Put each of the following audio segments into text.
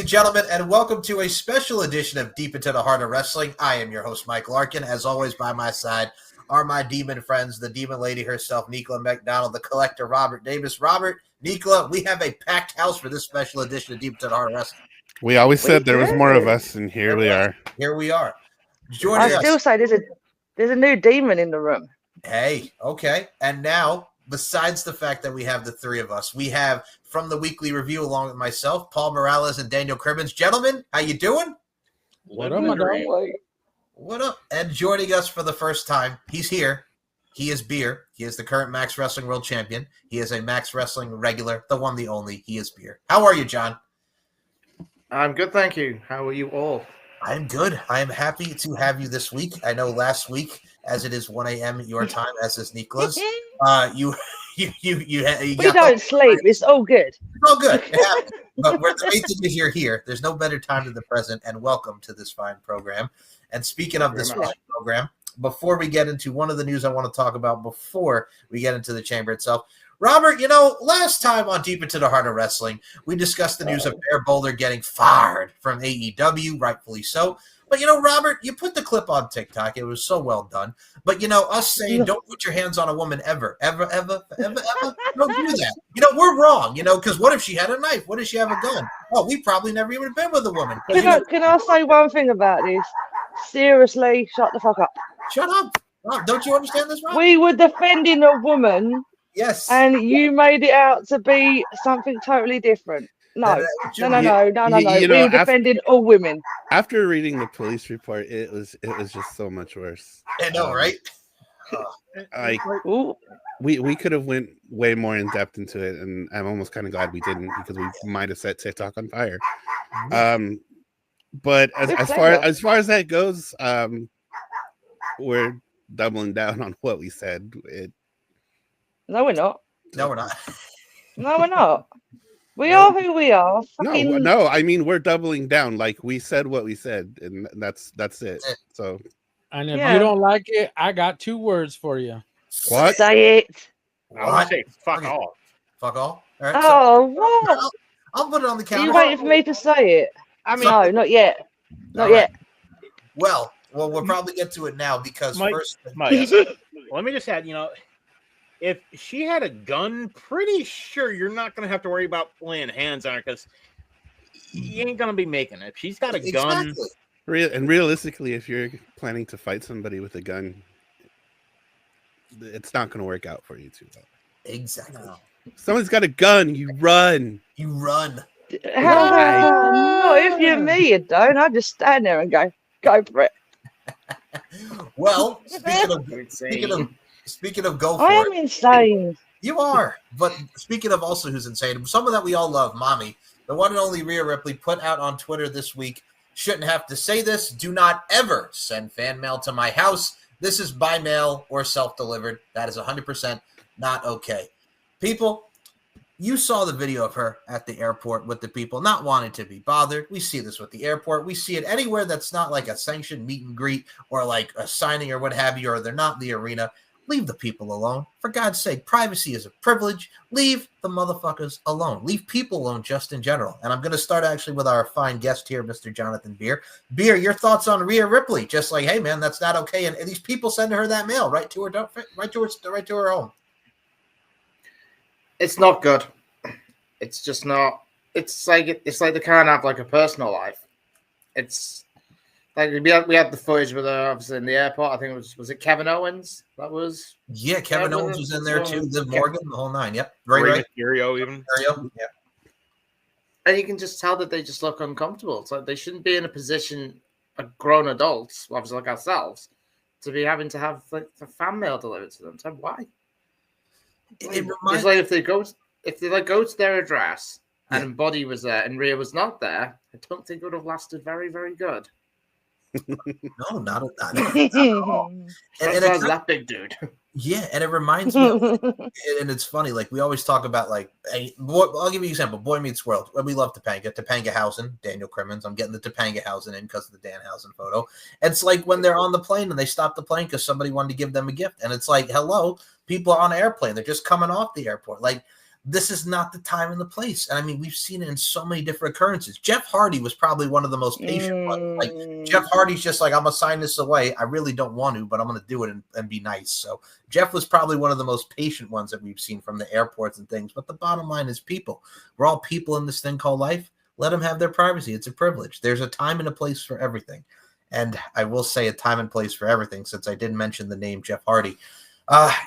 and gentlemen, and welcome to a special edition of Deep Into the Heart of Wrestling. I am your host, Mike Larkin. As always, by my side are my demon friends, the demon lady herself, Nicola McDonald, the collector, Robert Davis. Robert, Nicola, we have a packed house for this special edition of Deep Into the Heart of Wrestling. We always said there was more of us, and here we are. Here we are. I still say there's a new demon in the room. Hey, okay. And now, besides the fact that we have the three of us, we have from the weekly review along with myself, Paul Morales and Daniel Cribbins. Gentlemen, how you doing? What up, my dog? What up? And joining us for the first time, he's here. He is Beer. He is the current Max Wrestling World Champion. He is a Max Wrestling regular, the one, the only. He is Beer. How are you, John? I'm good, thank you. How are you all? I'm good. I am happy to have you this week. I know last week, as it is 1 a.m. your time, as is Nicola's, we don't sleep. It's all good. It's all good. But the main thing is you're here. There's no better time than the present, and welcome to this fine program. And speaking of this fine program, before we get into one of the news I want to talk about before we get into the chamber itself, Robert, last time on Deep Into the Heart of Wrestling, we discussed the news of Bear Boulder getting fired from AEW, rightfully so. But, Robert, you put the clip on TikTok. It was so well done. But, us saying don't put your hands on a woman ever. Don't do that. We're wrong, because what if she had a knife? What if she have a gun? Oh, we probably never even been with a woman. Can I say one thing about this? Seriously, shut the fuck up. Shut up. Rob, don't you understand this, Rob? We were defending a woman. Yes. And you made it out to be something totally different. No. We were defending all women. After reading the police report, it was just so much worse. I know, right? We could have went way more in depth into it, and I'm almost kind of glad we didn't, because we might have set TikTok on fire. But as far as that goes, we're doubling down on what we said. No, we're not. No, we're not. No, we're not. We are who we are. No. I mean, we're doubling down. Like, we said what we said, and that's it. So, and if you don't like it, I got 2 words for you. What? Say it. I want to say fuck off. Fuck all. All right, what? I'll put it on the counter. Are you waiting for me to say it? I mean, no, not yet. Not yet. Well, we'll probably get to it now because Mike, let me just add, if she had a gun, pretty sure you're not going to have to worry about laying hands on her, because you ain't going to be making it. If she's got a gun. And realistically, if you're planning to fight somebody with a gun, it's not going to work out for you too well. Exactly. If someone's got a gun, you run. You run. No, if you're me, you don't. I just stand there and go for it. Well, speaking of go for it. I am insane. You are. But speaking of also who's insane, someone that we all love, Mommy, the one and only Rhea Ripley, put out on Twitter this week, shouldn't have to say this, do not ever send fan mail to my house. This is by mail or self-delivered. That is 100% not okay. People, you saw the video of her at the airport with the people not wanting to be bothered. We see this with the airport. We see it anywhere that's not like a sanctioned meet and greet or like a signing or what have you, or they're not in the arena. Leave the people alone. For God's sake, privacy is a privilege. Leave the motherfuckers alone. Leave people alone just in general. And I'm going to start actually with our fine guest here, Mr. Jonathan Beer. Beer, your thoughts on Rhea Ripley? Just like, hey, man, that's not okay. And these people sending her that mail right to her home. It's not good. It's just not. It's like they can't have like a personal life. It's like we had the footage with her obviously in the airport. I think it was it Kevin Owens? That was Kevin Owens was in there too. Liv Morgan, the whole nine. Yep, right. Mysterio even. Yeah. And you can just tell that they just look uncomfortable. It's like they shouldn't be in a position, grown adults, obviously like ourselves, to be having to have like the fan mail delivered to them. So why? It's like if they go to their address and Body was there and Rhea was not there, I don't think it would have lasted very, very good. No, not at all. And it's that big dude. Yeah, and it reminds me of, and it's funny, like we always talk about like, I'll give you an example, Boy Meets World. We love Topanga Housen, Daniel Crimmins. I'm getting the Topanga Housen in because of the Danhausen photo. It's like when they're on the plane and they stop the plane because somebody wanted to give them a gift. And it's like, hello, people are on an airplane. They're just coming off the airport. Like, this is not the time and the place. And I mean, we've seen it in so many different occurrences. Jeff Hardy was probably one of the most patient ones. Like Jeff Hardy's just like, I'm gonna sign this away. I really don't want to, but I'm gonna do it and be nice. So Jeff was probably one of the most patient ones that we've seen from the airports and things. But the bottom line is people. We're all people in this thing called life. Let them have their privacy. It's a privilege. There's a time and a place for everything. And I will say a time and place for everything, since I did mention the name Jeff Hardy.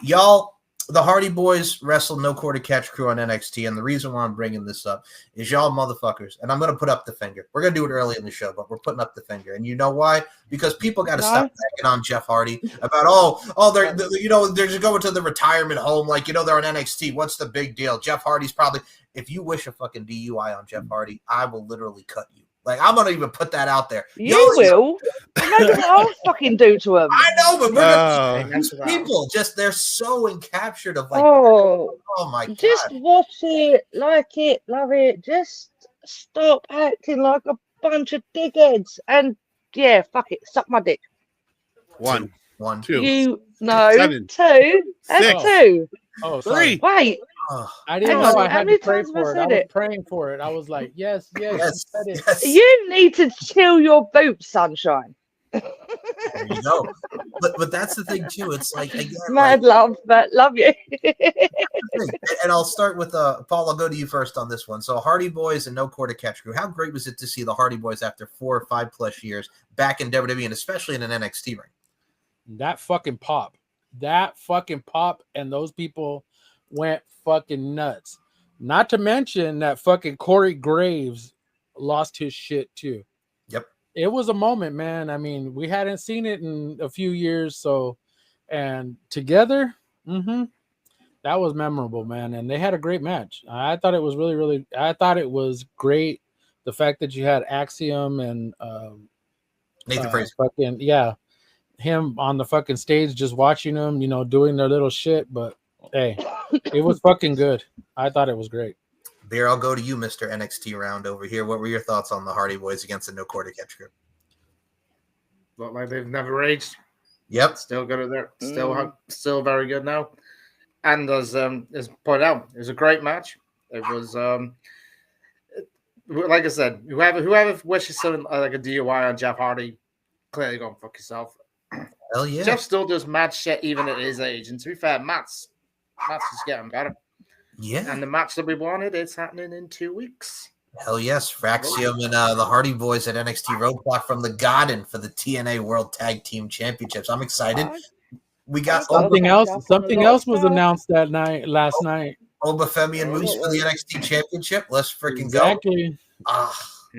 Y'all, the Hardy Boys wrestled No Quarter Catch Crew on NXT, and the reason why I'm bringing this up is y'all motherfuckers, and I'm going to put up the finger. We're going to do it early in the show, but we're putting up the finger. And you know why? Because people got to stop backing on Jeff Hardy about, they're just going to the retirement home, like, they're on NXT. What's the big deal? Jeff Hardy's probably, if you wish a fucking DUI on Jeff Hardy, I will literally cut you. Like, I'm going to even put that out there. You will. Imagine what I'll fucking do to him. I know, but we're people they're so encaptured of like, oh my God. Just watch it, like it, love it. Just stop acting like a bunch of dickheads. And yeah, fuck it, suck my dick. One, two. 7, 2. That's 2. Oh, sorry. 3. Wait. I didn't know I had to pray for it. I was praying for it. I was like, yes. Yes. You need to chill your boots, sunshine. There you go. But that's the thing too. It's like, again, mad love, but love you. And I'll start with Paul. I'll go to you first on this one. So Hardy Boys and No Quarter Catch Crew. How great was it to see the Hardy Boys after 4 or 5 plus years back in WWE and especially in an NXT ring? That fucking pop, and those people went fucking nuts. Not to mention that fucking Corey Graves lost his shit too. Yep. It was a moment, man. I mean, we hadn't seen it in a few years, and together, that was memorable, man. And they had a great match. I thought it was I thought it was great. The fact that you had Axiom and Nathan Fraser. Him on the fucking stage, just watching them, doing their little shit. But hey, it was fucking good. I thought it was great. Beer, I'll go to you, Mr. NXT round over here. What were your thoughts on the Hardy Boys against the No Quarter Catch Crew? Look like they've never aged. Yep. Still good at there. Still very good now. And as pointed out, it was a great match. It was like I said, whoever wishes something like a DUI on Jeff Hardy, clearly go and fuck yourself. Hell yeah. Jeff still does mad shit even at his age. And to be fair, Matt's just getting better. Yeah. And the match that we wanted, it's happening in 2 weeks. Hell yes. Fraxium and the Hardy Boys at NXT Roadblock from the Garden for the TNA World Tag Team Championships. I'm excited. We got something else. Something else was announced last night. Obafemi and Moose for the NXT Championship. Let's freaking go.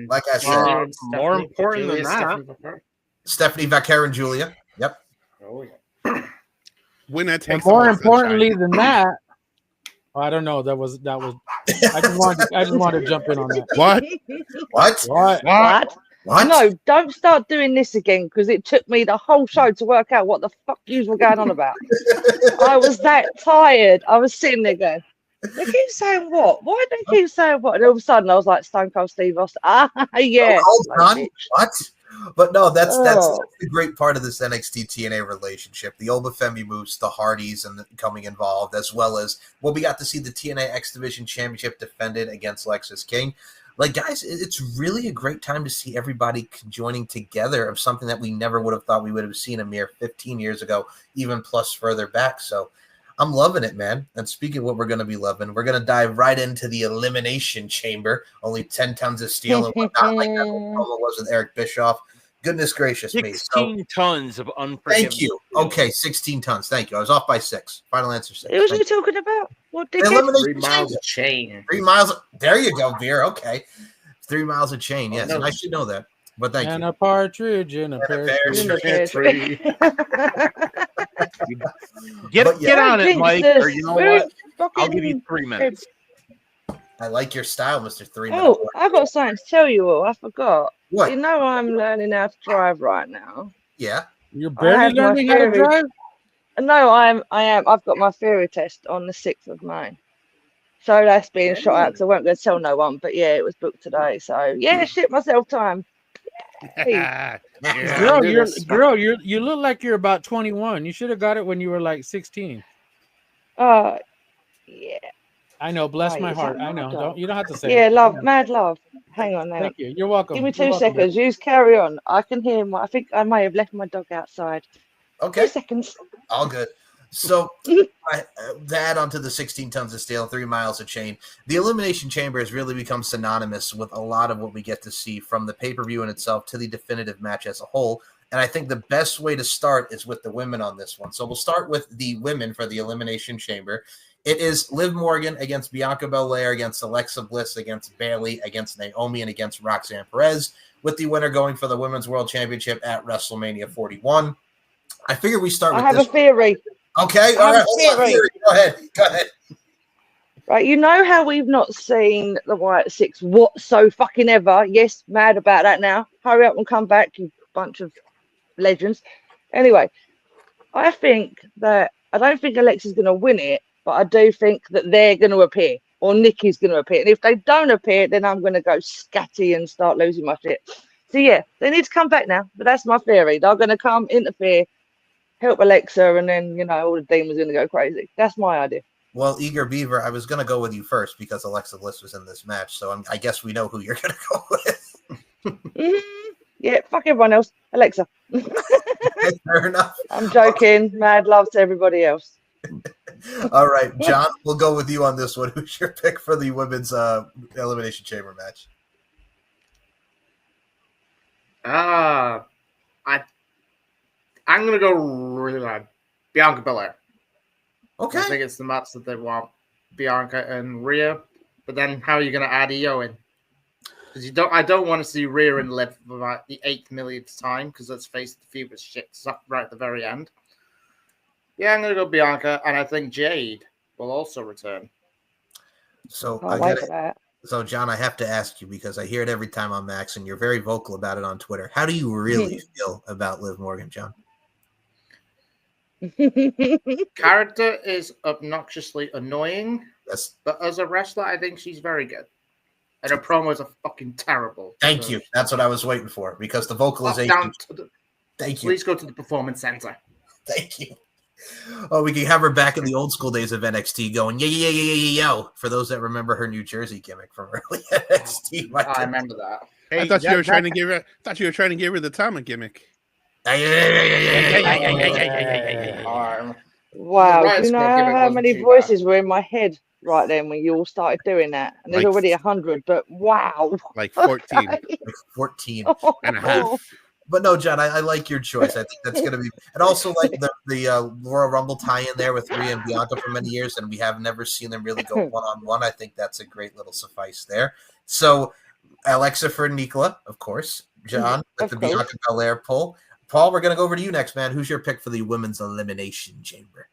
Like I said, more important than that. Stephanie Vaquer and Julia. Yep. Oh yeah. When that takes and more importantly than that, I don't know. That was. I just wanted to jump in on that. What? No, don't start doing this again because it took me the whole show to work out what the fuck you were going on about. I was that tired. I was sitting there going, they keep saying what? Why do they keep saying what? And all of a sudden I was like, Stone Cold Steve Austin. Yeah. What? But no, that's the great part of this NXT TNA relationship. The Obafemi Moose, the Hardys, and coming involved, as well as we got to see the TNA X Division Championship defended against Lexis King. Like, guys, it's really a great time to see everybody joining together of something that we never would have thought we would have seen a mere 15 years ago, even plus further back. So I'm loving it, man. And speaking of what we're going to be loving, we're going to dive right into the Elimination Chamber. Only 10 tons of steel and whatnot, like that was with Eric Bischoff. Goodness gracious 16 tons of unforgiveness. Thank you. Okay, 16 tons. Thank you. I was off by 6. Final answer 6. What was you talking about? What did 3 miles of chain. 3 miles. There you go, Beer. Okay. 3 miles of chain. Yes, and I should know that. But thank you. And a partridge in a pear tree. Get on it, Mike. Or you know what? I'll give you 3 minutes. I like your style, Mr. 3 minutes. Oh, I've got something to tell you all. I forgot. What? You know I'm learning how to drive right now. Yeah. You're barely learning how to drive? No, I am. I've got my theory test on the 6th of May. So that's being shot out because I won't go tell no one. But yeah, it was booked today. So yeah, shit myself time. Girl, you look like you're about 21. You should have got it when you were like 16. Yeah. I know. Bless Wait, my is that heart. I know. mad love? You don't have to say Yeah, it. love, mad love. Hang on, hang on. Thank you. You're welcome. Give me You're 2 welcome. seconds. You just carry on. I can hear I think I may have left my dog outside. Okay. 2 seconds. All good. So, to add on to the 16 tons of steel, 3 miles of chain, the Elimination Chamber has really become synonymous with a lot of what we get to see from the pay-per-view in itself to the definitive match as a whole. And I think the best way to start is with the women on this one. So we'll start with the women for the Elimination Chamber. It is Liv Morgan against Bianca Belair, against Alexa Bliss, against Bayley, against Naomi, and against Roxanne Perez, with the winner going for the Women's World Championship at WrestleMania 41. I figure we start with I have a theory. Okay, all right. Go ahead. Right, you know how we've not seen the White Six whatso fucking ever? Yes, mad about that now. Hurry up and come back, you bunch of legends. Anyway, I don't think Alexa's going to win it, but I do think that they're going to appear, or Nikki's going to appear. And if they don't appear, then I'm going to go scatty and start losing my shit. So yeah, they need to come back now. But that's my theory. They're going to come, interfere, help Alexa, and then, all the demons are going to go crazy. That's my idea. Well, Eager Beaver, I was going to go with you first because Alexa Bliss was in this match. So I guess we know who you're going to go with. Yeah, fuck everyone else. Alexa. Fair enough. I'm joking. Mad love to everybody else. All right, John, we'll go with you on this one. Who's your pick for the women's Elimination Chamber match? I'm going to go really loud. Bianca Belair. Okay. I think it's the match that they want, Bianca and Rhea. But then how are you going to add Io in? Because I don't want to see Rhea and Liv for about the 8th millionth time, because let's face it, the feud was shit right at the very end. Yeah, I'm going to go Bianca, and I think Jade will also return. So So, John, I have to ask you, because I hear it every time on Max, and you're very vocal about it on Twitter. How do you really feel about Liv Morgan, John? Character is obnoxiously annoying. Yes. But as a wrestler, I think she's very good. And her promos are fucking terrible. Thank you. That's what I was waiting for, because the vocalization. Thank you. Please go to the Performance Center. Thank you. Oh, we can have her back in the old school days of NXT going, yo. For those that remember her New Jersey gimmick from early NXT. I remember that. Hey, I thought you were trying to give her the Tama gimmick. Wow, do you know how many voices were in my head right then when you all started doing that? And there's already 100, but wow. Like 14. Like 14 and a half. But no, John, I like your choice. I think that's going to be, and also like the Royal Rumble tie in there with Rhea and Bianca for many years, and we have never seen them really go one-on-one. I think that's a great little suffice there. So Alexa for Nicola, of course. John with the Bianca Belair pull. Paul, we're going to go over to you next, man. Who's your pick for the Women's Elimination Chamber?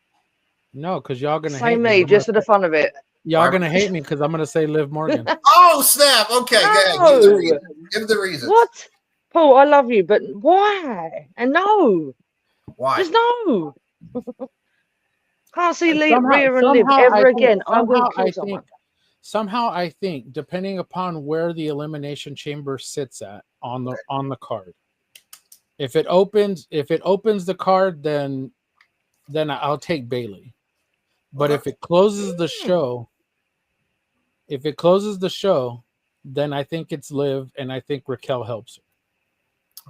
No, because y'all going to hate me just for the fun of it. Y'all going to hate me because I'm going to say Liv Morgan. Oh, snap. Okay, no. Give the reasons. What? Paul, I love you, but why? And no. Why? Just no. Can't see Rhea and Liv ever again. I will kill someone. Somehow I think, depending upon where the Elimination Chamber sits at on the card, if it opens the card, then I'll take Bayley. But if it closes the show, then I think it's Liv, and I think Raquel helps her.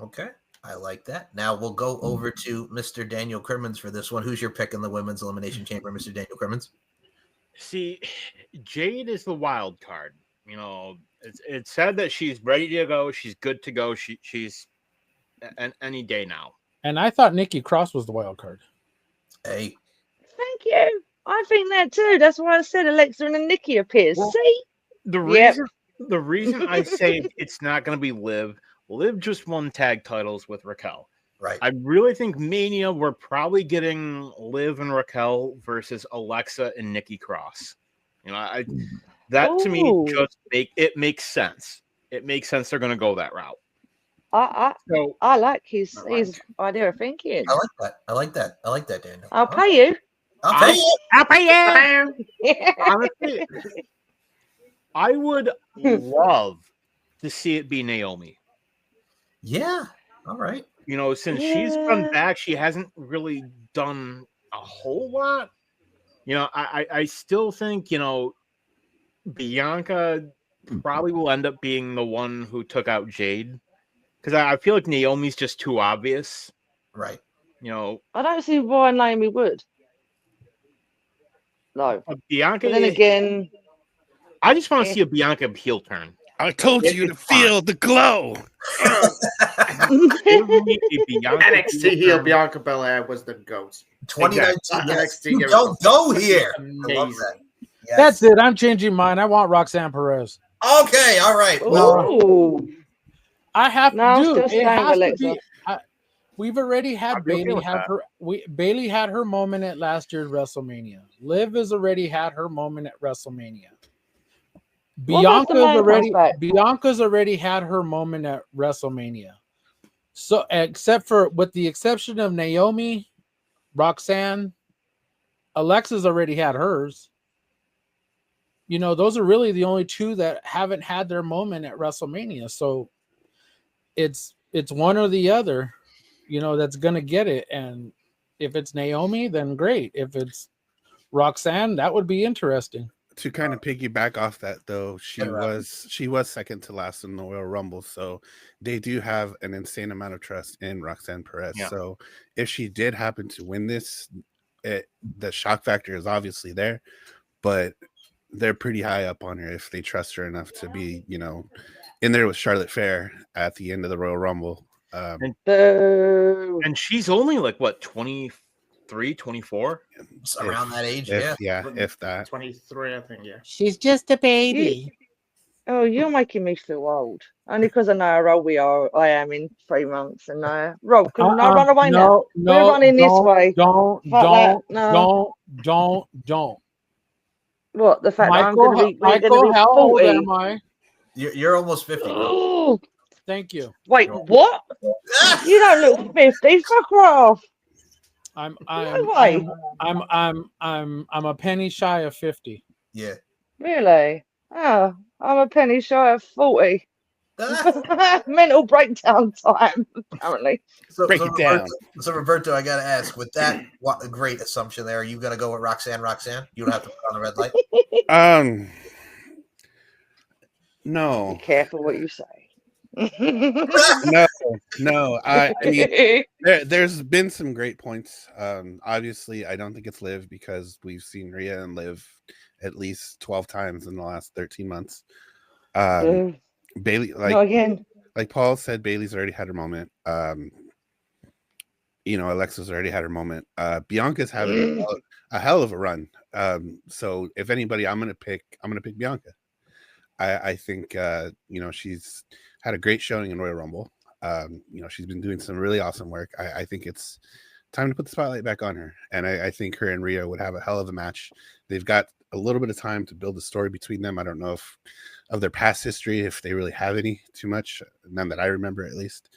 Okay, I like that. Now we'll go over to Mr. Daniel Crimmins for this one. Who's your pick in the Women's Elimination Chamber, Mr. Daniel Crimmins? See, Jade is the wild card. It's said that she's ready to go. She's good to go. She's any day now. And I thought Nikki Cross was the wild card. Hey. Thank you. I think that too. That's why I said Alexa and then Nikki appears. Well, see? The reason I say it's not going to be Liv. Liv just won tag titles with Raquel. Right. I really think Mania, we're probably getting Liv and Raquel versus Alexa and Nikki Cross. To me just makes sense. It makes sense they're going to go that route. I like his idea of thinking. I like that, Daniel. I'll pay you. I'll pay you. Honestly, I would love to see it be Naomi. Yeah. All right. Since she's come back, she hasn't really done a whole lot. I still think, Bianca probably will end up being the one who took out Jade, because I feel like Naomi's just too obvious. Right. You know, I don't see why Naomi would. No. Bianca. But then again, I just want to see a Bianca heel turn. I told you to feel the glow. Give me a Bianca NXT heel turn. Bianca Belair was the GOAT. 2019. Exactly. Yes. NXT You give don't us go here. I amazing. love that. Yes. That's it. I'm changing mine. I want Roxanne Perez. Okay. All right. Well, ooh. I have No, I'm to. still It staying with has to Alexa. be. We've already had I'd be okay Bailey with have that. her. Bailey had her moment at last year's WrestleMania. Liv has already had her moment at WrestleMania. What about the man Bianca's already had her moment at WrestleMania. So, with the exception of Naomi, Roxanne, Alexa's already had hers. You know, those are really the only two that haven't had their moment at WrestleMania. So it's one or the other, you know, that's gonna get it. And if it's Naomi, then great. If it's Roxanne, that would be interesting. To kind of piggyback off that, though, she was second to last in the Royal Rumble, so they do have an insane amount of trust in Roxanne Perez. Yeah. So if she did happen to win this, the shock factor is obviously there, but they're pretty high up on her if they trust her enough to be, you know, in there with Charlotte Flair at the end of the Royal Rumble. Boo. And she's only like what, 23, 24? around that age. If that. 23, I think. Yeah. She's just a baby. Oh, you're making me feel old. Only because I know how old I am in 3 months. And Rob, can I run away now? We're running this way. Don't. What, the fact that I'm Michael, going to be Michael, how old 40? am I? You're almost 50. Oh, Thank you. wait, what? You don't look 50. Fuck off. I'm a penny shy of 50. Yeah. Really? Oh, I'm a penny shy of 40. Mental breakdown time, apparently. Break it down. So, Roberto, I got to ask, with that a great assumption there, are you going to go with Roxanne? You don't have to put on the red light? No. Be careful what you say. No. I mean, there's been some great points. Obviously, I don't think it's Liv because we've seen Rhea and Liv at least 12 times in the last 13 months. Bailey, like Paul said, Bailey's already had her moment. You know, Alexa's already had her moment. Bianca's having a hell of a run. So if anybody, I'm gonna pick Bianca. I think you know, she's had a great showing in Royal Rumble. You know, she's been doing some really awesome work. I think it's time to put the spotlight back on her. And I think her and Rhea would have a hell of a match. They've got a little bit of time to build a story between them. I don't know if of their past history, if they really have any too much, none that I remember at least.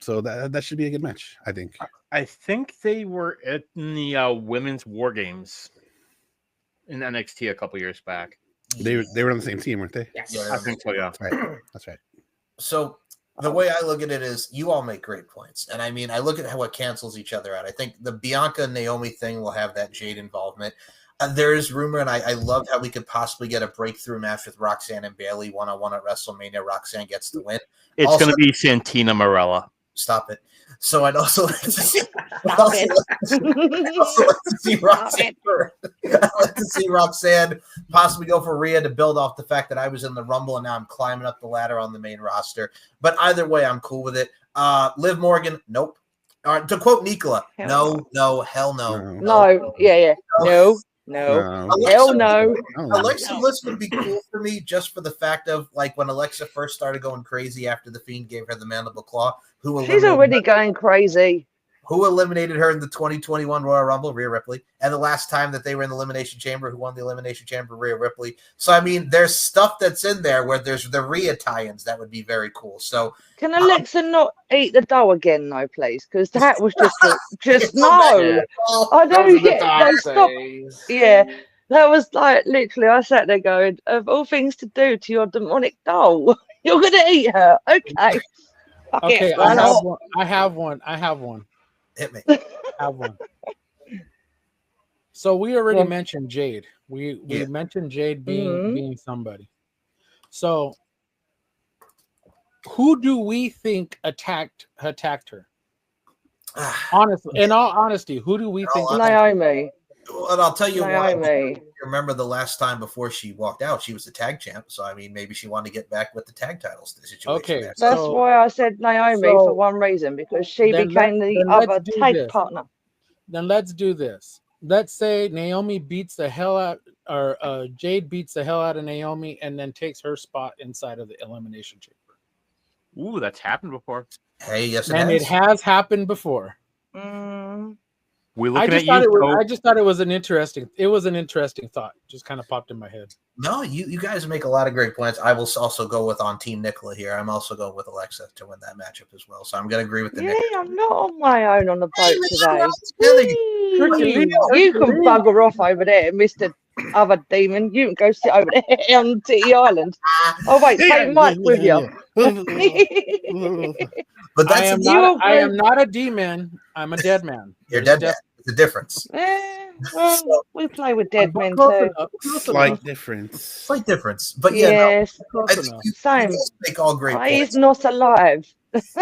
So that should be a good match, I think. I think they were at the women's War Games in NXT a couple years back. They were on the same team, weren't they? Yes. Yeah. I think so, yeah. That's right. So the way I look at it is you all make great points. And I mean, I look at how it cancels each other out. I think the Bianca Naomi thing will have that Jade involvement. There is rumor, and I love how we could possibly get a breakthrough match with Roxanne and Bailey one-on-one at WrestleMania. Roxanne gets the win. It's going to be Santina Marella. Stop it. So I'd also like to see, Roxanne possibly go for Rhea to build off the fact that I was in the Rumble and now I'm climbing up the ladder on the main roster. But either way, I'm cool with it. Liv Morgan, nope. To quote Nicola, hell no. Hell no. Alexa Bliss would be cool for me just for the fact of like when Alexa first started going crazy after the Fiend gave her the mandible claw. She's already going crazy. Who eliminated her in the 2021 Royal Rumble? Rhea Ripley. And the last time that they were in the Elimination Chamber, who won the Elimination Chamber? Rhea Ripley. So, I mean, there's stuff that's in there where there's the Rhea tie-ins that would be very cool. So, can Alexa not eat the dough again, though, please? Because that was just no. I don't stop. Yeah, that was like literally. I sat there going, "Of all things to do to your demonic doll, you're gonna eat her." Okay. Okay, I have one. Hit me. I have one. So we already Yeah. mentioned Jade. We Yeah. mentioned Jade Mhm. being somebody. So who do we think attacked her? Honestly, in all honesty, who do we think? Naomi. And I'll tell you why. Naomi. Remember the last time before she walked out, she was the tag champ. So I mean, maybe she wanted to get back with the tag titles situation. Okay, there. That's So- why I said Naomi so for one reason, because she then became let- the then let's other do tag this. partner. Then let's do this. Let's say Naomi beats the hell out, or Jade beats the hell out of Naomi, and then takes her spot inside of the Elimination Chamber. Ooh, that's happened before. Hey, yes, And it it has. has happened before. Mm. We I looking just at thought you. it was. Coach. I just thought it was an interesting. It was an interesting thought. Just kind of popped in my head. No, you guys make a lot of great points. I will also go with on Team Nicola here. I'm also going with Alexa to win that matchup as well. So I'm going to agree with the Yeah, Nicola. I'm not on my own on the boat today. Hercules, You can Hercules. bugger off over there, Mr. Other Demon. You can go sit over there on Titty Island. Oh wait, take Mike with you. But I that's am the not. I am You're not a demon. I'm a dead man. You're There's a dead man. It's a difference. well, we play with dead men Close too. enough. Close Slight enough. difference. Slight difference. But yeah, no, Yes, Close I think enough. you same. guys make all great He's points. not alive. This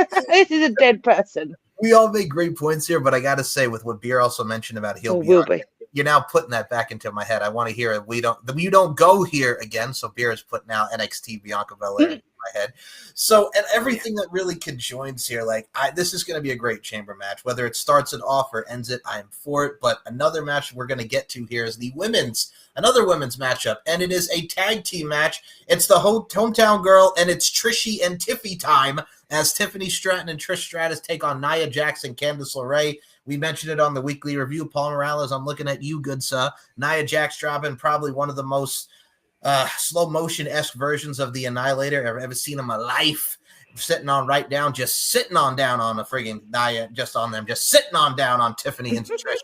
is a dead person. We all make great points here, but I got to say, with what Beer also mentioned about Heel Or will Bianca, be. you're now putting that back into my head. I want to hear it. You don't go here again. So Beer is putting now NXT Bianca Belair in my head. So, and everything that really conjoins here, this is going to be a great chamber match. Whether it starts it off or ends it, I am for it. But another match we're going to get to here is another women's matchup, and it is a tag team match. It's the hometown girl, and it's Trishy and Tiffy time, as Tiffany Stratton and Trish Stratus take on Nia Jax and Candice LeRae. We mentioned it on the weekly review. Paul Morales, I'm looking at you, good sir. Nia Jax dropping probably one of the most slow motion-esque versions of the Annihilator I've ever seen in my life. Just sitting on a friggin' Nia, just sitting on down on Tiffany and Trish.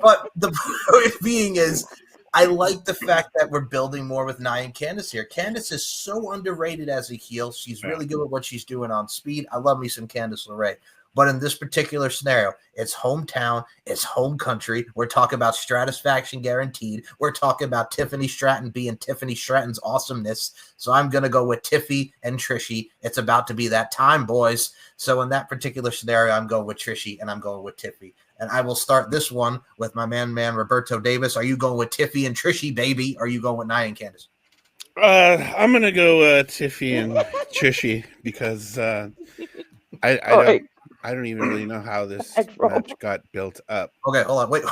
But the point being is, I like the fact that we're building more with Nia and Candice here. Candice is so underrated as a heel. She's really good at what she's doing on speed. I love me some Candice LeRae. But in this particular scenario, it's hometown, it's home country. We're talking about Stratisfaction guaranteed. We're talking about Tiffany Stratton being Tiffany Stratton's awesomeness. So I'm going to go with Tiffy and Trishy. It's about to be that time, boys. So in that particular scenario, I'm going with Trishy and I'm going with Tiffy. And I will start this one with my man Roberto Davis. Are you going with Tiffy and Trishy, baby? Or are you going with Nia and Candice? I'm gonna go Tiffy and Trishy because I don't even really know how this match got built up. Okay, hold on. Wait.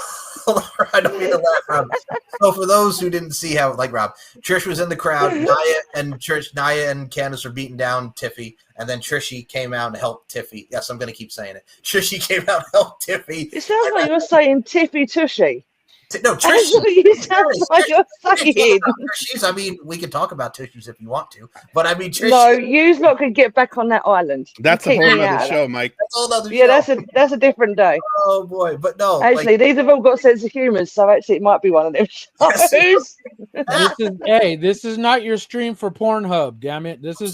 Hold on. I don't mean to laugh, Rob. So for those who didn't see how, Rob, Trish was in the crowd. Nia and Candice were beating down Tiffy. And then Trishy came out and helped Tiffy. Yes, I'm going to keep saying it. Trishy came out and helped Tiffy. It sounds like you're saying Tiffy Tushy. No, That's Trishy. what you sound like you're saying. Tishies. I mean, we can talk about Tishies if you want to. But I mean, Trishy. No, you lot could get back on that island. That's a whole other show, Mike. That's a whole other show. show. That's a different day. Oh, boy. But no. Actually, these have all got sense of humour, so actually it might be one of them shows. This is not your stream for Pornhub, damn it. This is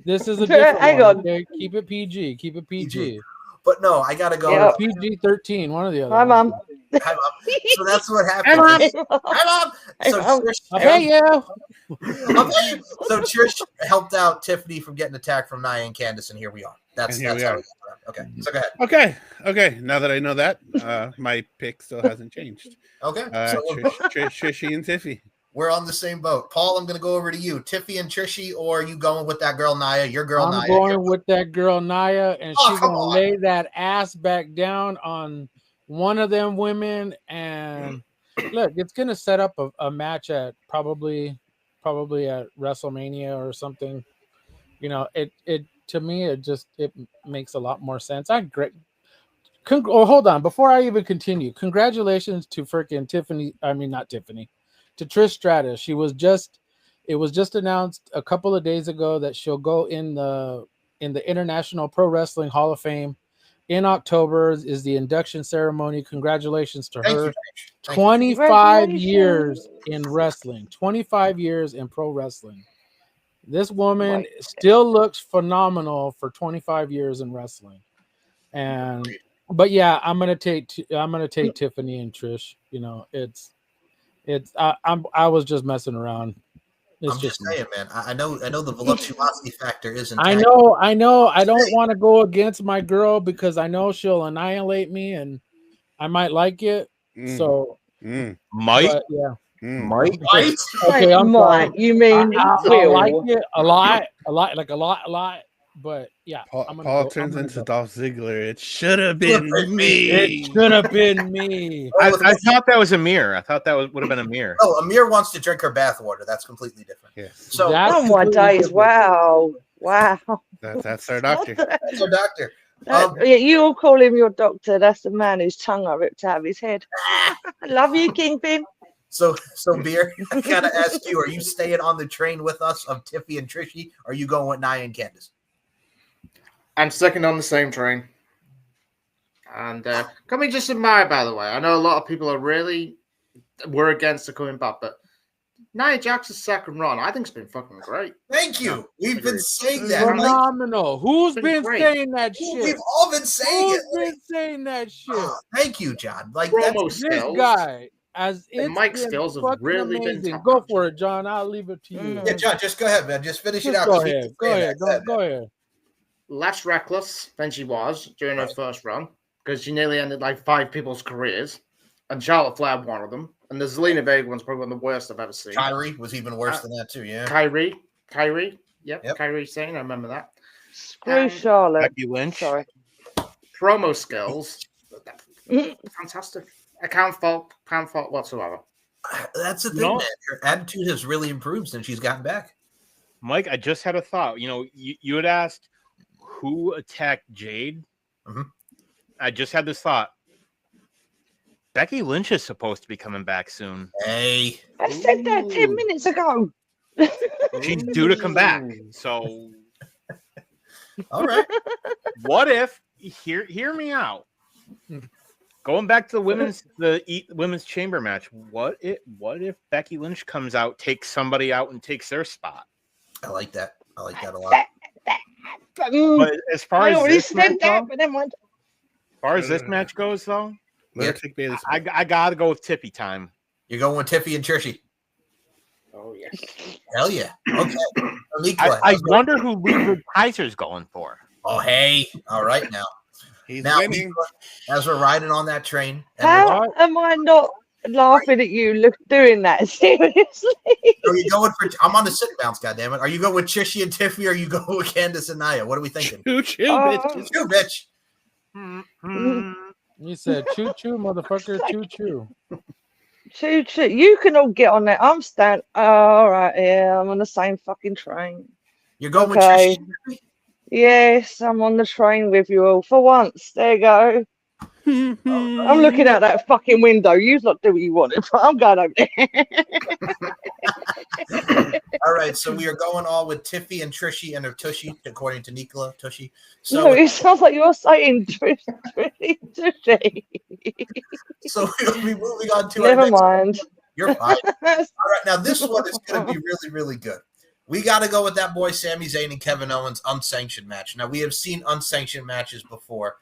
this is a different Hang one. on. Okay? Keep it PG. Keep it PG. But no, I gotta go. Yeah. PG-13, one of the other. Hi, Mom. Hi, Mom. So that's what happened. Hi, Mom. So Trish helped out Tiffany from getting attacked from Nia and Candice, and here we are. That's how we got. Okay, so go ahead. Okay. Now that I know that, my pick still hasn't changed. Okay. Trishy and Tiffy. We're on the same boat. Paul, I'm going to go over to you. Tiffy and Trishy, or are you going with that girl Nia? Your girl Nia. I'm going with that girl Nia, and she's going to lay that ass back down on one of them women. And look, it's going to set up a match at probably at WrestleMania or something. You know, it to me, it makes a lot more sense. Hold on. Before I even continue, congratulations to freaking Tiffany. I mean, not Tiffany. To Trish Stratus. It was just announced a couple of days ago that she'll go in the International Pro Wrestling Hall of Fame in October. Is the induction ceremony. Congratulations to her. 25 years in wrestling, 25 years in pro wrestling. This woman still looks phenomenal for 25 years in wrestling. And But yeah, I'm gonna take Tiffany and Trish. You know, I was just messing around. It's I'm just me. saying, man. I know the voluptuosity factor isn't. I know. I don't want to go against my girl because I know she'll annihilate me, and I might like it. So, Might, but yeah, might. okay, I'm sorry. You mean I like will? it a lot, like a lot. But yeah, Paul turns into Dolph Ziggler. It should have been me. It should have been me. I thought that was Amir. I thought that would have been Amir. Oh, Amir wants to drink her bathwater. That's completely different. Yes. So Oh my days! Wow. That's our doctor. That's our doctor. Yeah, you all call him your doctor. That's the man whose tongue I ripped out of his head. I love you, Kingpin. So Beer, I gotta ask you: are you staying on the train with us of Tiffy and Trishy? Or are you going with Nia and Candice? I'm sticking on the same train. And can we just admire, by the way, I know a lot of people were against the coming back, but Nia Jax's second run, I think it's been fucking great. Thank you. We've been saying that. Phenomenal. Who's been saying that shit? We've all been saying it. Who's been saying that shit? Thank you, John. Like this guy, as the mic skills have really amazing. been Go for it, John. I'll leave it to you. Yeah, John, just go ahead, man. Just finish it out. Go ahead. Go ahead. Less reckless than she was during her first run because she nearly ended like 5 people's careers, and Charlotte Flair one of them. And the Zelina Vega one's probably one of the worst I've ever seen. Kyrie was even worse than that too. Yeah, Kyrie. Yep. Kyrie Sane. I remember that. Screw Charlotte. Becky Lynch. Sorry. Promo skills, fantastic. I can't fault whatsoever. That's the thing, man. Her attitude has really improved since she's gotten back. Mike, I just had a thought. You know, you had asked who attacked Jade. Mm-hmm. I just had this thought. Becky Lynch is supposed to be coming back soon. Hey, I said that 10 minutes ago. She's due to come back. So, all right. What if? Hear me out. Going back to the women's chamber match. What if Becky Lynch comes out, takes somebody out, and takes their spot? I like that. I like that a lot. But as far as this match goes, though, I gotta go with Tippy time. You're going with Tiffy and Trishy. Oh yes. Hell yeah. Okay. I wonder who Leroy Kaiser's going for. Oh hey. All right now. He's winning. As we're riding on that train. How am I not laughing at you doing that? Seriously. Are you going for? I'm on the sit bounce. Goddammit. Are you going with Trishy and Tiffy? Or are you going with Candice and Nia? What are we thinking? Choo, bitch. Choo, bitch. You said choo choo, motherfucker. Choo choo. Choo choo. You can all get on there. I'm stand. All right. Yeah, I'm on the same fucking train. You're going with Trishy and Tiffy? Yes, I'm on the train with you all for once. There you go. I'm looking out that fucking window. You lot do what you want. I'm going over there. All right, so we are going all with Tiffy and Trishy and her Tushy, according to Nicola Tushy. So no, it sounds like you're saying Tushy. So we'll be moving on to Never mind. You're fine. All right, now this one is going to be really, really good. We got to go with that boy Sami Zayn and Kevin Owens unsanctioned match. Now, we have seen unsanctioned matches before.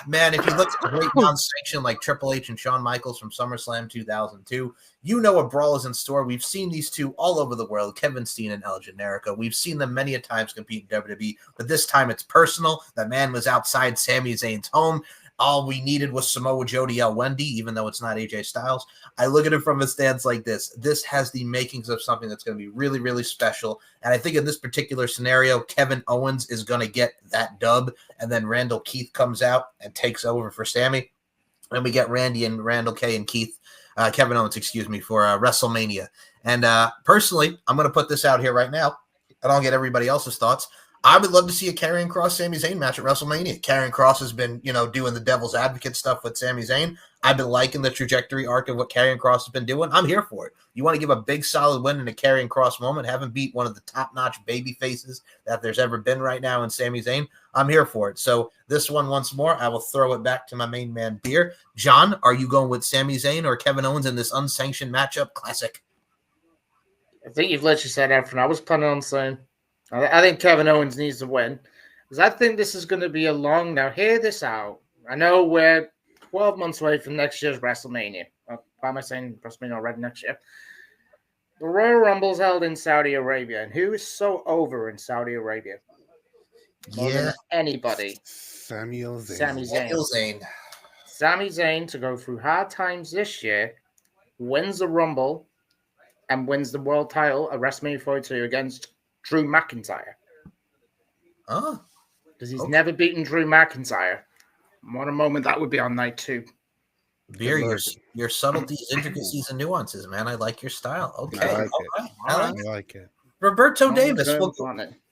Man, if you look at the great non-sanctioned like Triple H and Shawn Michaels from SummerSlam 2002, you know a brawl is in store. We've seen these two all over the world, Kevin Steen and El Generico. We've seen them many a times compete in WWE, but this time it's personal. That man was outside Sami Zayn's home. All we needed was Samoa Joe to yell Wendy, even though it's not AJ Styles. I look at it from a stance like this. This has the makings of something that's going to be really, really special. And I think in this particular scenario, Kevin Owens is going to get that dub. And then Randall Keith comes out and takes over for Sammy. And we get Randy and Randall K and Keith, Kevin Owens, for WrestleMania. And personally, I'm going to put this out here right now, and I'll get everybody else's thoughts. I would love to see a Karrion Kross Sami Zayn match at WrestleMania. Karrion Kross has been, doing the devil's advocate stuff with Sami Zayn. I've been liking the trajectory arc of what Karrion Kross has been doing. I'm here for it. You want to give a big solid win in a Karrion Kross moment, have him beat one of the top-notch baby faces that there's ever been right now in Sami Zayn. I'm here for it. So this one, once more, I will throw it back to my main man, Beer. John, are you going with Sami Zayn or Kevin Owens in this unsanctioned matchup? Classic. I think you've literally said everything I was planning on saying. I think Kevin Owens needs to win because I think this is going to be a long. Now, hear this out. I know we're 12 months away from next year's WrestleMania. Why am I saying WrestleMania already next year? The Royal Rumble's held in Saudi Arabia, and who is so over in Saudi Arabia? More than anybody. Sami Zayn. Samuel Zayn. Sami Zayn to go through hard times this year, wins the Rumble, and wins the world title at WrestleMania 42 against Drew McIntyre. Oh, Because he's never beaten Drew McIntyre. What a moment that would be on night 2. Beer, your subtleties, intricacies, and nuances, man. I like your style. Okay. I like it. Roberto Davis.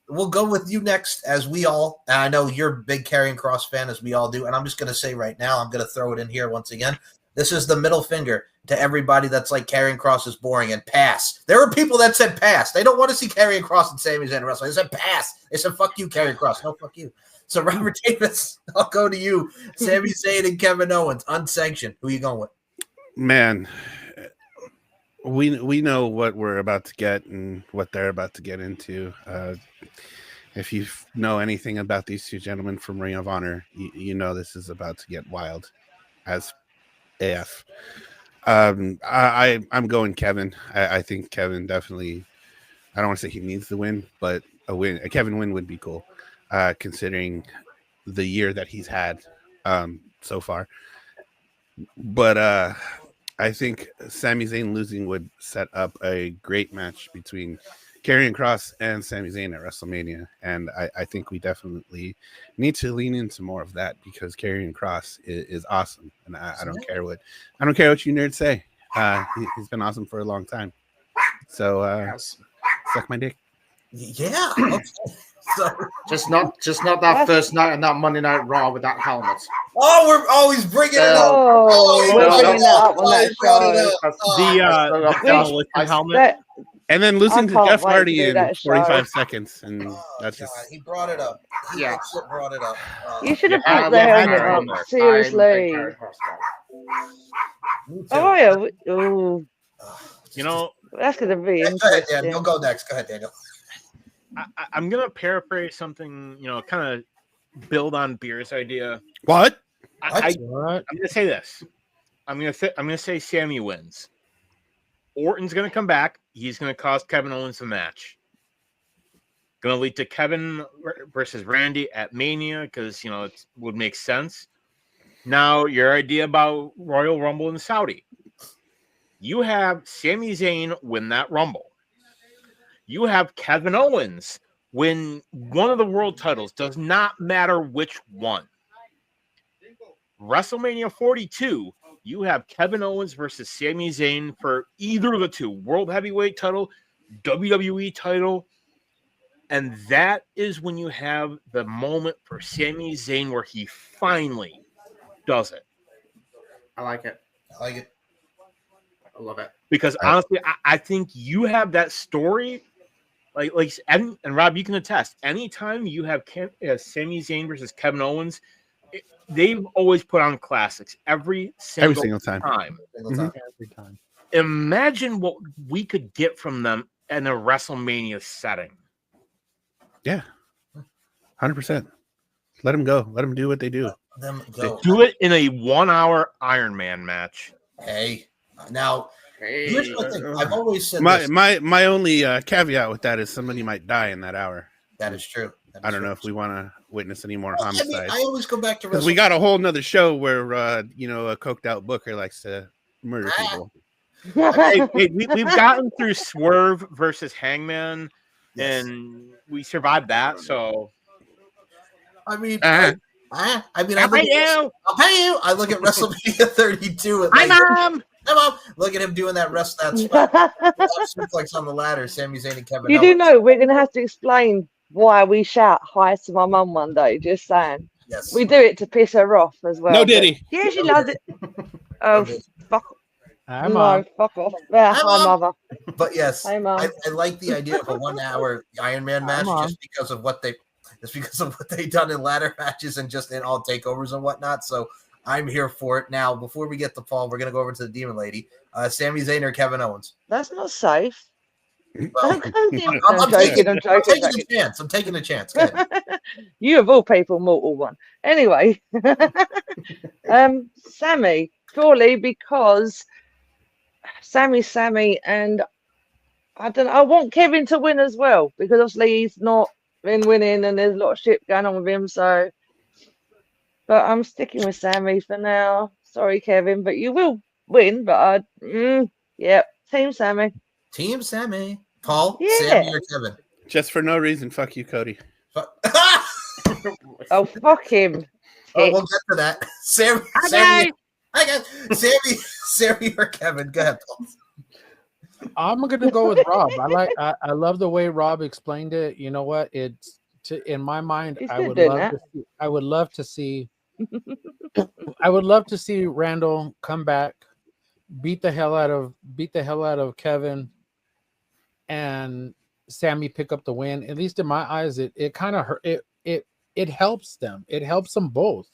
We'll go with you next, as we all, and I know you're a big Karrion Kross fan, as we all do, and I'm just going to say right now, I'm going to throw it in here once again. This is the middle finger to everybody that's like Karrion Kross is boring and pass. There were people that said pass. They don't want to see Karrion Kross and Sami Zayn wrestle. They said pass. They said fuck you, Karrion Kross. No, fuck you. So Robert Davis, I'll go to you. Sami Zayn and Kevin Owens, unsanctioned. Who are you going with? Man, we know what we're about to get and what they're about to get into. If you know anything about these two gentlemen from Ring of Honor, you know this is about to get wild as AF. I'm going Kevin. I think Kevin definitely, I don't want to say he needs the win, but a Kevin win would be cool, considering the year that he's had so far. But I think Sami Zayn losing would set up a great match between Karrion Kross and Sami Zayn at WrestleMania, and I think we definitely need to lean into more of that because Karrion Kross is awesome, and I don't care what you nerds say. He's been awesome for a long time. So suck my dick. Yeah. Okay. So, just not that first night on that Monday Night Raw with that helmet. Oh, we're always bringing it up. We're bringing that up on that show. The helmet. And then losing to Jeff Hardy in 45 seconds, and that's just he brought it up. He brought it up. You should have put the helmet on. Seriously. Oh yeah. Ooh. You know, that's gonna be interesting. Go ahead, Daniel. Go next. Go ahead, Daniel. I'm gonna paraphrase something, kind of build on Beer's idea. What? I'm gonna say this. I'm gonna say Sammy wins. Orton's gonna come back. He's gonna cost Kevin Owens a match. Gonna lead to Kevin versus Randy at Mania because it would make sense. Now your idea about Royal Rumble in Saudi. You have Sami Zayn win that Rumble. You have Kevin Owens win one of the world titles. Does not matter which one. WrestleMania 42, you have Kevin Owens versus Sami Zayn for either of the two. World Heavyweight title, WWE title. And that is when you have the moment for Sami Zayn where he finally does it. I like it. I love it. Because honestly, I think you have that story. And Rob, you can attest. Anytime you have Sami Zayn versus Kevin Owens, they've always put on classics every single time. Every time. Imagine what we could get from them in a WrestleMania setting. Yeah, 100%. Let them go. Let them do what they do. They do it in a 1-hour Iron Man match. Hey, now. Here's the thing. I've always said my only caveat with that is somebody might die in that hour. That is true. I don't know if we want to witness any more homicides. I always go back to because we got a whole nother show where a coked out booker likes to murder people. We've gotten through Swerve versus Hangman, and we survived that. So, I'll pay you. I look at WrestleMania 32. Hi, Mom. Come on, look at him doing that suplex on the ladder. Sami Zayn and Kevin. You do know we're going to have to explain why we shout hi to my mum one day. Just saying. Yes. We do it to piss her off as well. No, did he? Yeah, she loves it. Oh, fuck. Hi, Mom. No, fuck off. Yeah, hi, Mother. But yes, hi, Mom. I like the idea of a 1-hour Iron Man match just because of what they've done in ladder matches and just in all takeovers and whatnot. So I'm here for it. Now, before we get to Paul, we're going to go over to the Demon Lady. Sami Zayn or Kevin Owens? That's not safe. Well, I'm joking. I'm taking a chance. I'm taking a chance. Go ahead. You of all people, mortal one. Anyway, Sammy, purely because Sammy, and I don't know. I want Kevin to win as well because obviously he's not been winning, and there's a lot of shit going on with him. So, but I'm sticking with Sammy for now. Sorry, Kevin, but you will win. But yeah, Team Sammy. Team Sammy. Paul, Yeah. Sammy, or Kevin? Just for no reason. Fuck you, Cody. Oh, fuck him. Oh, we'll get to that. Sammy. Hi guys. Sammy or Kevin? Go ahead, Paul. I'm gonna go with Rob. I love the way Rob explained it. You know what? It's in my mind. I would love to see Randall come back, beat the hell out of Kevin, and Sammy pick up the win. At least in my eyes, it kind of hurt. It helps them. It helps them both.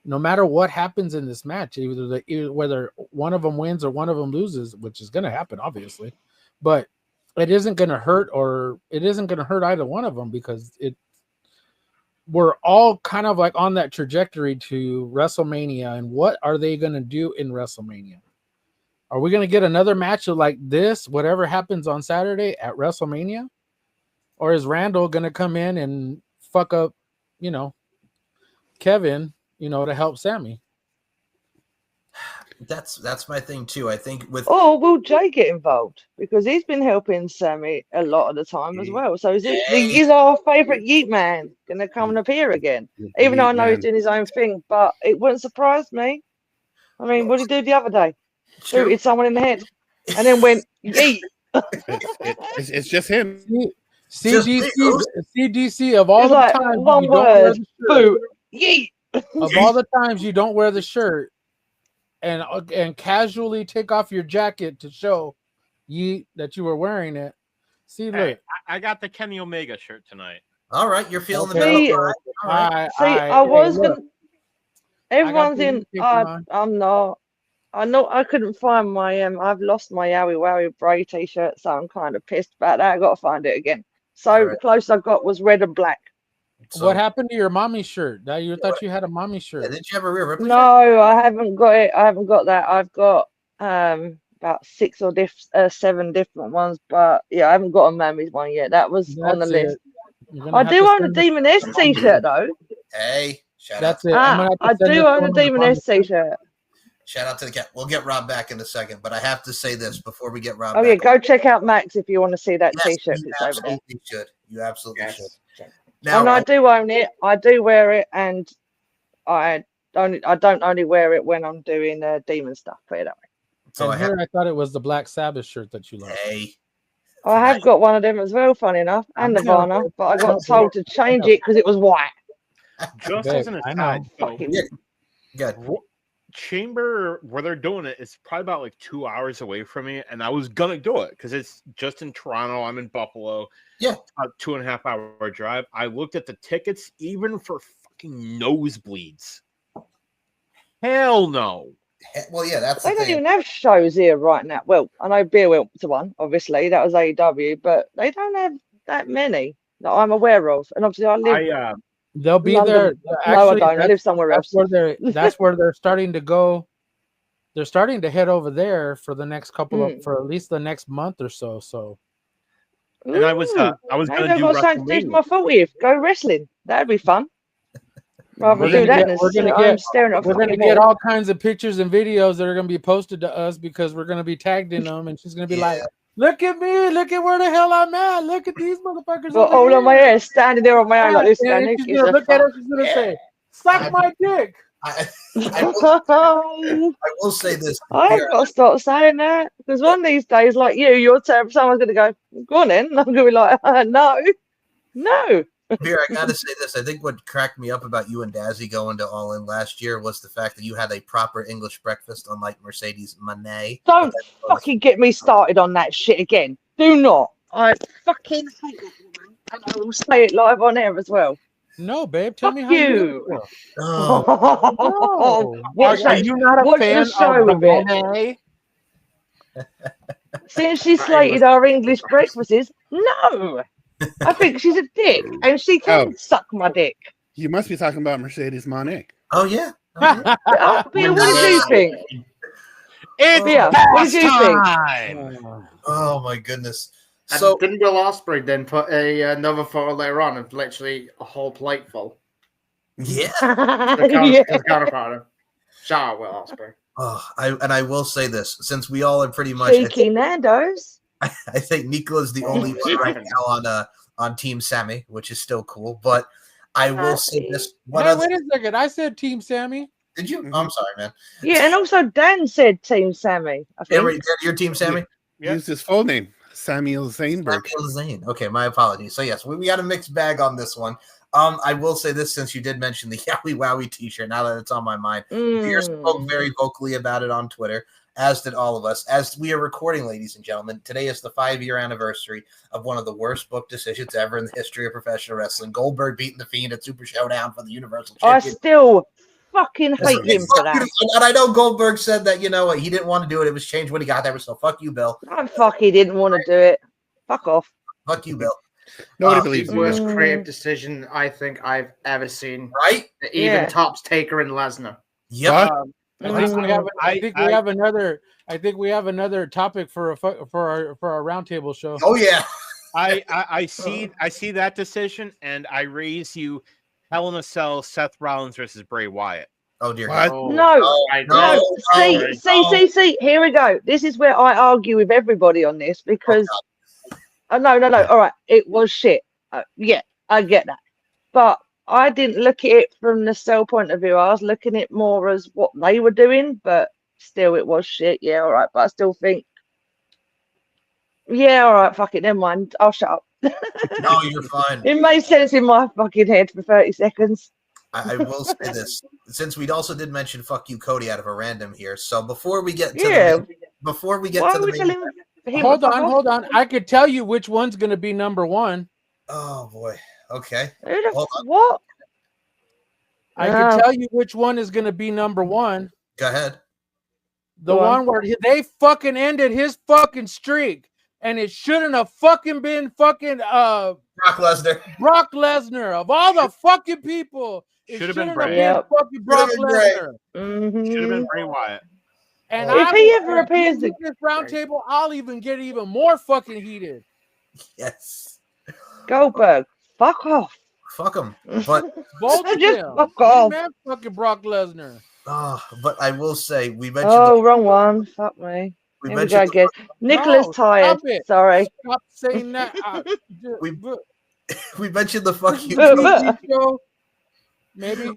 No matter what happens in this match, whether one of them wins or one of them loses, which is going to happen, obviously, but it isn't going to hurt either one of them because we're all kind of like on that trajectory to WrestleMania. And what are they going to do in WrestleMania? Are we going to get another match of like this, whatever happens on Saturday at WrestleMania? Or is Randall going to come in and fuck up, Kevin, to help Sammy? That's my thing too. I think with will Jay get involved because he's been helping Sammy a lot of the time as well. So is our favourite Yeet Man going to come and appear again? Even though I know he's doing his own thing, but it wouldn't surprise me. I mean, what did he do the other day? Shooted someone in the head and then went yeet. It's just him. CDC of all the times one word, boot, yeet. Of all the times you don't wear the shirt and casually take off your jacket to show that you were wearing it. See, look, I got the Kenny Omega shirt tonight. All right, you're feeling the metal. Everyone's in. I'm not. I couldn't find my I've lost my Yowie Wowie Bray t-shirt, so I'm kind of pissed about that. I got to find it again. So the closest I got was red and black. So, what happened to your mommy shirt? You thought you had a mommy shirt. Yeah, did you have a Rhea Ripley? No, I haven't got it. I haven't got that. I've got about 6 or 7 different ones, but yeah, I haven't got a mommy's one yet. That was on the list. I do own a Demon S t-shirt though. Hey, shout out. I do own a Demon S t-shirt. Shout out to the cat. We'll get Rob back in a second, but I have to say this before we get Rob back. Yeah, go check out Max if you want to see that t-shirt. You absolutely should. You absolutely should. Now, and I do own it. I do wear it, and I don't only wear it when I'm doing demon stuff. Put it that way. So I thought it was the Black Sabbath shirt that you loved. Hey, I have got one of them as well. Funny enough, and Nirvana, but I got told to change it because it was white. Just as an aside, good. Chamber where they're doing it is probably about like 2 hours away from me, and I was gonna do it because it's just in Toronto. I'm in Buffalo. Yeah, about 2.5 hour drive. I looked at the tickets, even for fucking nosebleeds. Hell no. Well, yeah, that's they don't even have shows here right now. Well, I know Beer went to one. Obviously, that was AEW, but they don't have that many that I'm aware of. And obviously, I live. They'll be London. there. Actually, no, I don't. I live somewhere else. That's where they're starting to go. They're starting to head over there for the next for at least the next month or so. So, and I was going to do WrestleMania. My 40th. Go wrestling. That'd be fun. Rather do that. We're going to get all kinds of pictures and videos that are going to be posted to us because we're going to be tagged in them, and she's going to be like, "Look at me! Look at where the hell I'm at! Look at these motherfuckers!" Well, all on my hair, standing there on my own like this. She's going to look at us. She's going to say, "Suck my dick." I will say this. I've got to stop saying that because one of these days, like you're terrible. Someone's going to go, "Go on then." And I'm going to be like, "No." Beer, I gotta say this. I think what cracked me up about you and Dazzy going to All In last year was the fact that you had a proper English breakfast, unlike Mercedes Moné. Don't fucking get me started on that shit again. Do not. I fucking hate it, and I will say it live on air as well. No, babe. Tell me how you. No. Are you not a fan of Moné? Since she slated our English breakfasts, no. I think she's a dick, and she can suck my dick. You must be talking about Mercedes Moné. Oh yeah. Oh, Bea, what did you think? It's Bea, what did you think? time. Oh my goodness. And So didn't Will Ospreay then put another photo later on of literally a whole plate full? yeah. Yeah. The counterpart. Shout out Will Ospreay. Oh, I will say this, since we all are pretty much Cheeky Nando's. I think Nicola's the only one right now on Team Sammy, which is still cool. But I will say this. Hey, wait a second. I said Team Sammy. Did you? Oh, I'm sorry, man. Yeah, and also Dan said Team Sammy. I think. Yeah, your Team Sammy? Yep. Use his full name, Samuel Zainberg. Samuel Zane. Okay, my apologies. So yes, we got a mixed bag on this one. I will say this, since you did mention the Yowie Wowie t-shirt, now that it's on my mind. Beer spoke very vocally about it on Twitter, as did all of us. As we are recording, ladies and gentlemen, today is the 5-year anniversary of one of the worst book decisions ever in the history of professional wrestling. Goldberg beating The Fiend at Super Showdown for the Universal I Championship. still fucking hate him for that. And I know Goldberg said that, you know, he didn't want to do it. It was changed when he got there. So fuck you, Bill. Oh, fuck, he didn't want to do it. Fuck off. Fuck you, Bill. Nobody believes The you. worst creative decision I think I've ever seen. Right? It even Yeah. tops Taker and Lesnar. Yep. I think we have another topic for our roundtable show. Oh yeah. I see that decision, and I raise you Hell in a Cell, Seth Rollins versus Bray Wyatt. Oh dear What? God. No, no, see. Here we go. This is where I argue with everybody on this because, no. All right, it was shit. Yeah, I get that, but I didn't look at it from the Cell point of view. I was looking at it more as what they were doing, but still, it was shit. Yeah, all right, but I still think, yeah, all right, fuck it, never mind. I'll shut up. No, you're fine. It made sense in my fucking head for 30 seconds. I will say this, since we also did mention "fuck you, Cody" out of a random here. So before we get to Why are we main telling him Hold to fuck off? on. I could tell you which one's going to be number one. oh boy, okay, Who the Hold on. what? I can tell you which one is going to be number one. go ahead. The Go one on. where they fucking ended his fucking streak, and it shouldn't have fucking been fucking Brock Lesnar. Brock Lesnar of all the fucking people. It Should have been shouldn't Bray. Yep. fucking Brock Should have been Bray. Lesnar. Should have been Mhm. Bray Wyatt. And If he ever appears in this roundtable, I'll even get even more fucking heated. Yes, Goldberg, fuck off. fuck him. But Both of Just them. fuck off. Man, fucking Brock Lesnar. but I will say we mentioned Oh, wrong one. Fuck me. we Here we go mentioned again. Nicholas No, tired. stop it. Sorry. Stop saying that. we mentioned the fuck you. But Show, maybe.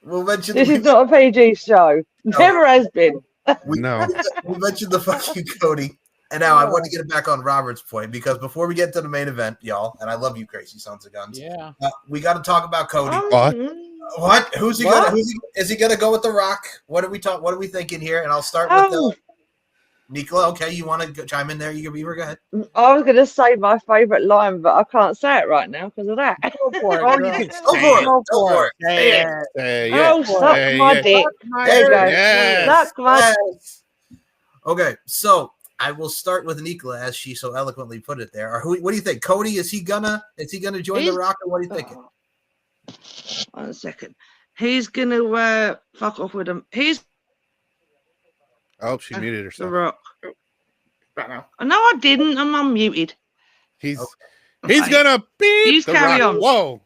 We'll mention this is not a PG show. No. Never has been. No. we mentioned the fuck you, Cody. And now I want to get it back on Robert's point because before we get to the main event, y'all, and I love you, crazy sons of guns. Yeah. We got to talk about Cody. What? What? Who's he What? gonna? Is he gonna go with The Rock? What are we talking? What are we thinking here? And I'll start Oh. with Nicola. Okay, you want to chime in there? You can go ahead. I was going to say my favourite line, but I can't say it right now because of that. Go for it, Oh, girl. you can Go say for it. it. Go for it. Say it. Yeah. Oh, suck Hey, my yeah. dick. There you go. Yes. Suck my Yes. Okay, so I will start with Nicola, as she so eloquently put it there. Or what do you think, Cody? Is he gonna join The Rock, or what are you thinking? 1 second. He's going to fuck off with him. He's Oh, she muted The herself. Rock. Right now. No, I didn't. I'm unmuted. He's gonna beat You the carry Rock. on. Whoa.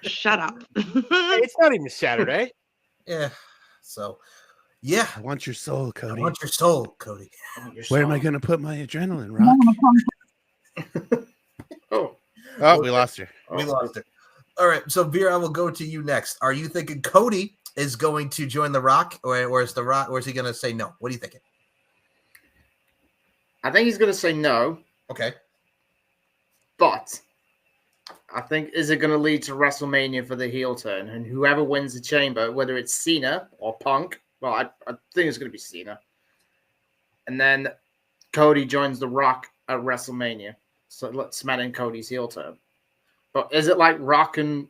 Shut up. It's not even Saturday. Yeah. So, yeah. I want your soul, I Cody. want your soul, Cody. Where am I gonna put my adrenaline, Rock? Oh, Oh, we lost her. We lost it. All right. So, Veer, I will go to you next. Are you thinking Cody is going to join The Rock, or is The Rock, or is he going to say no? What are you thinking? I think he's going to say no, Okay. but I think is it going to lead to WrestleMania for the heel turn, and whoever wins the chamber, whether it's Cena or Punk, well, I think it's going to be Cena, and then Cody joins The Rock at WrestleMania. So let's cement in Cody's heel turn. But is it like Rock and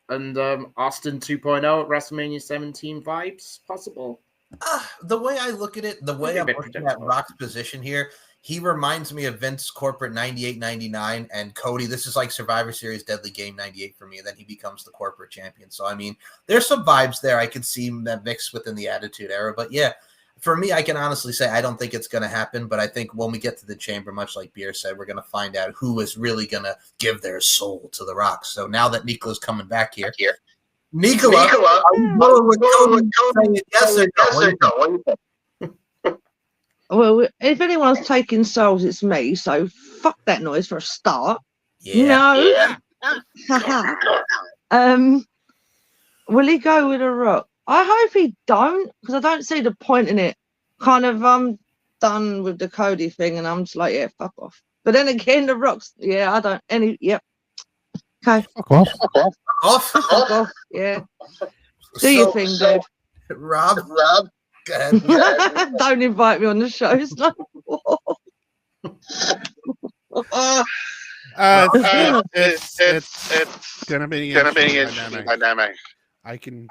Austin 2.0 at WrestleMania 17 vibes possible? The way I look at it, the way I'm looking at Rock's position here, he reminds me of Vince Corporate 98, 99, and Cody. This is like Survivor Series Deadly Game 98 for me, and then he becomes the corporate champion. So, I mean, there's some vibes there I could see that mixed within the Attitude Era. But, yeah, for me, I can honestly say I don't think it's going to happen, but I think when we get to the Chamber, much like Beer said, we're going to find out who is really going to give their soul to the Rock. So now that Nicola's coming back here, Nicola, are you going with Cody? Yes or no? Well, if anyone's taking souls, it's me. So fuck that noise for a start. Yeah. No. Will he go with a Rock? I hope he don't, because I don't see the point in it. Kind of, I'm done with the Cody thing, and I'm just like, yeah, fuck off. But then again, the Rock's, yeah, I don't any. Yep. Okay. Fuck off. Fuck off. Yeah. Do your thing, dude. Rob. Go ahead. Don't invite me on the show. It's not. It's gonna be an interesting dynamic. I can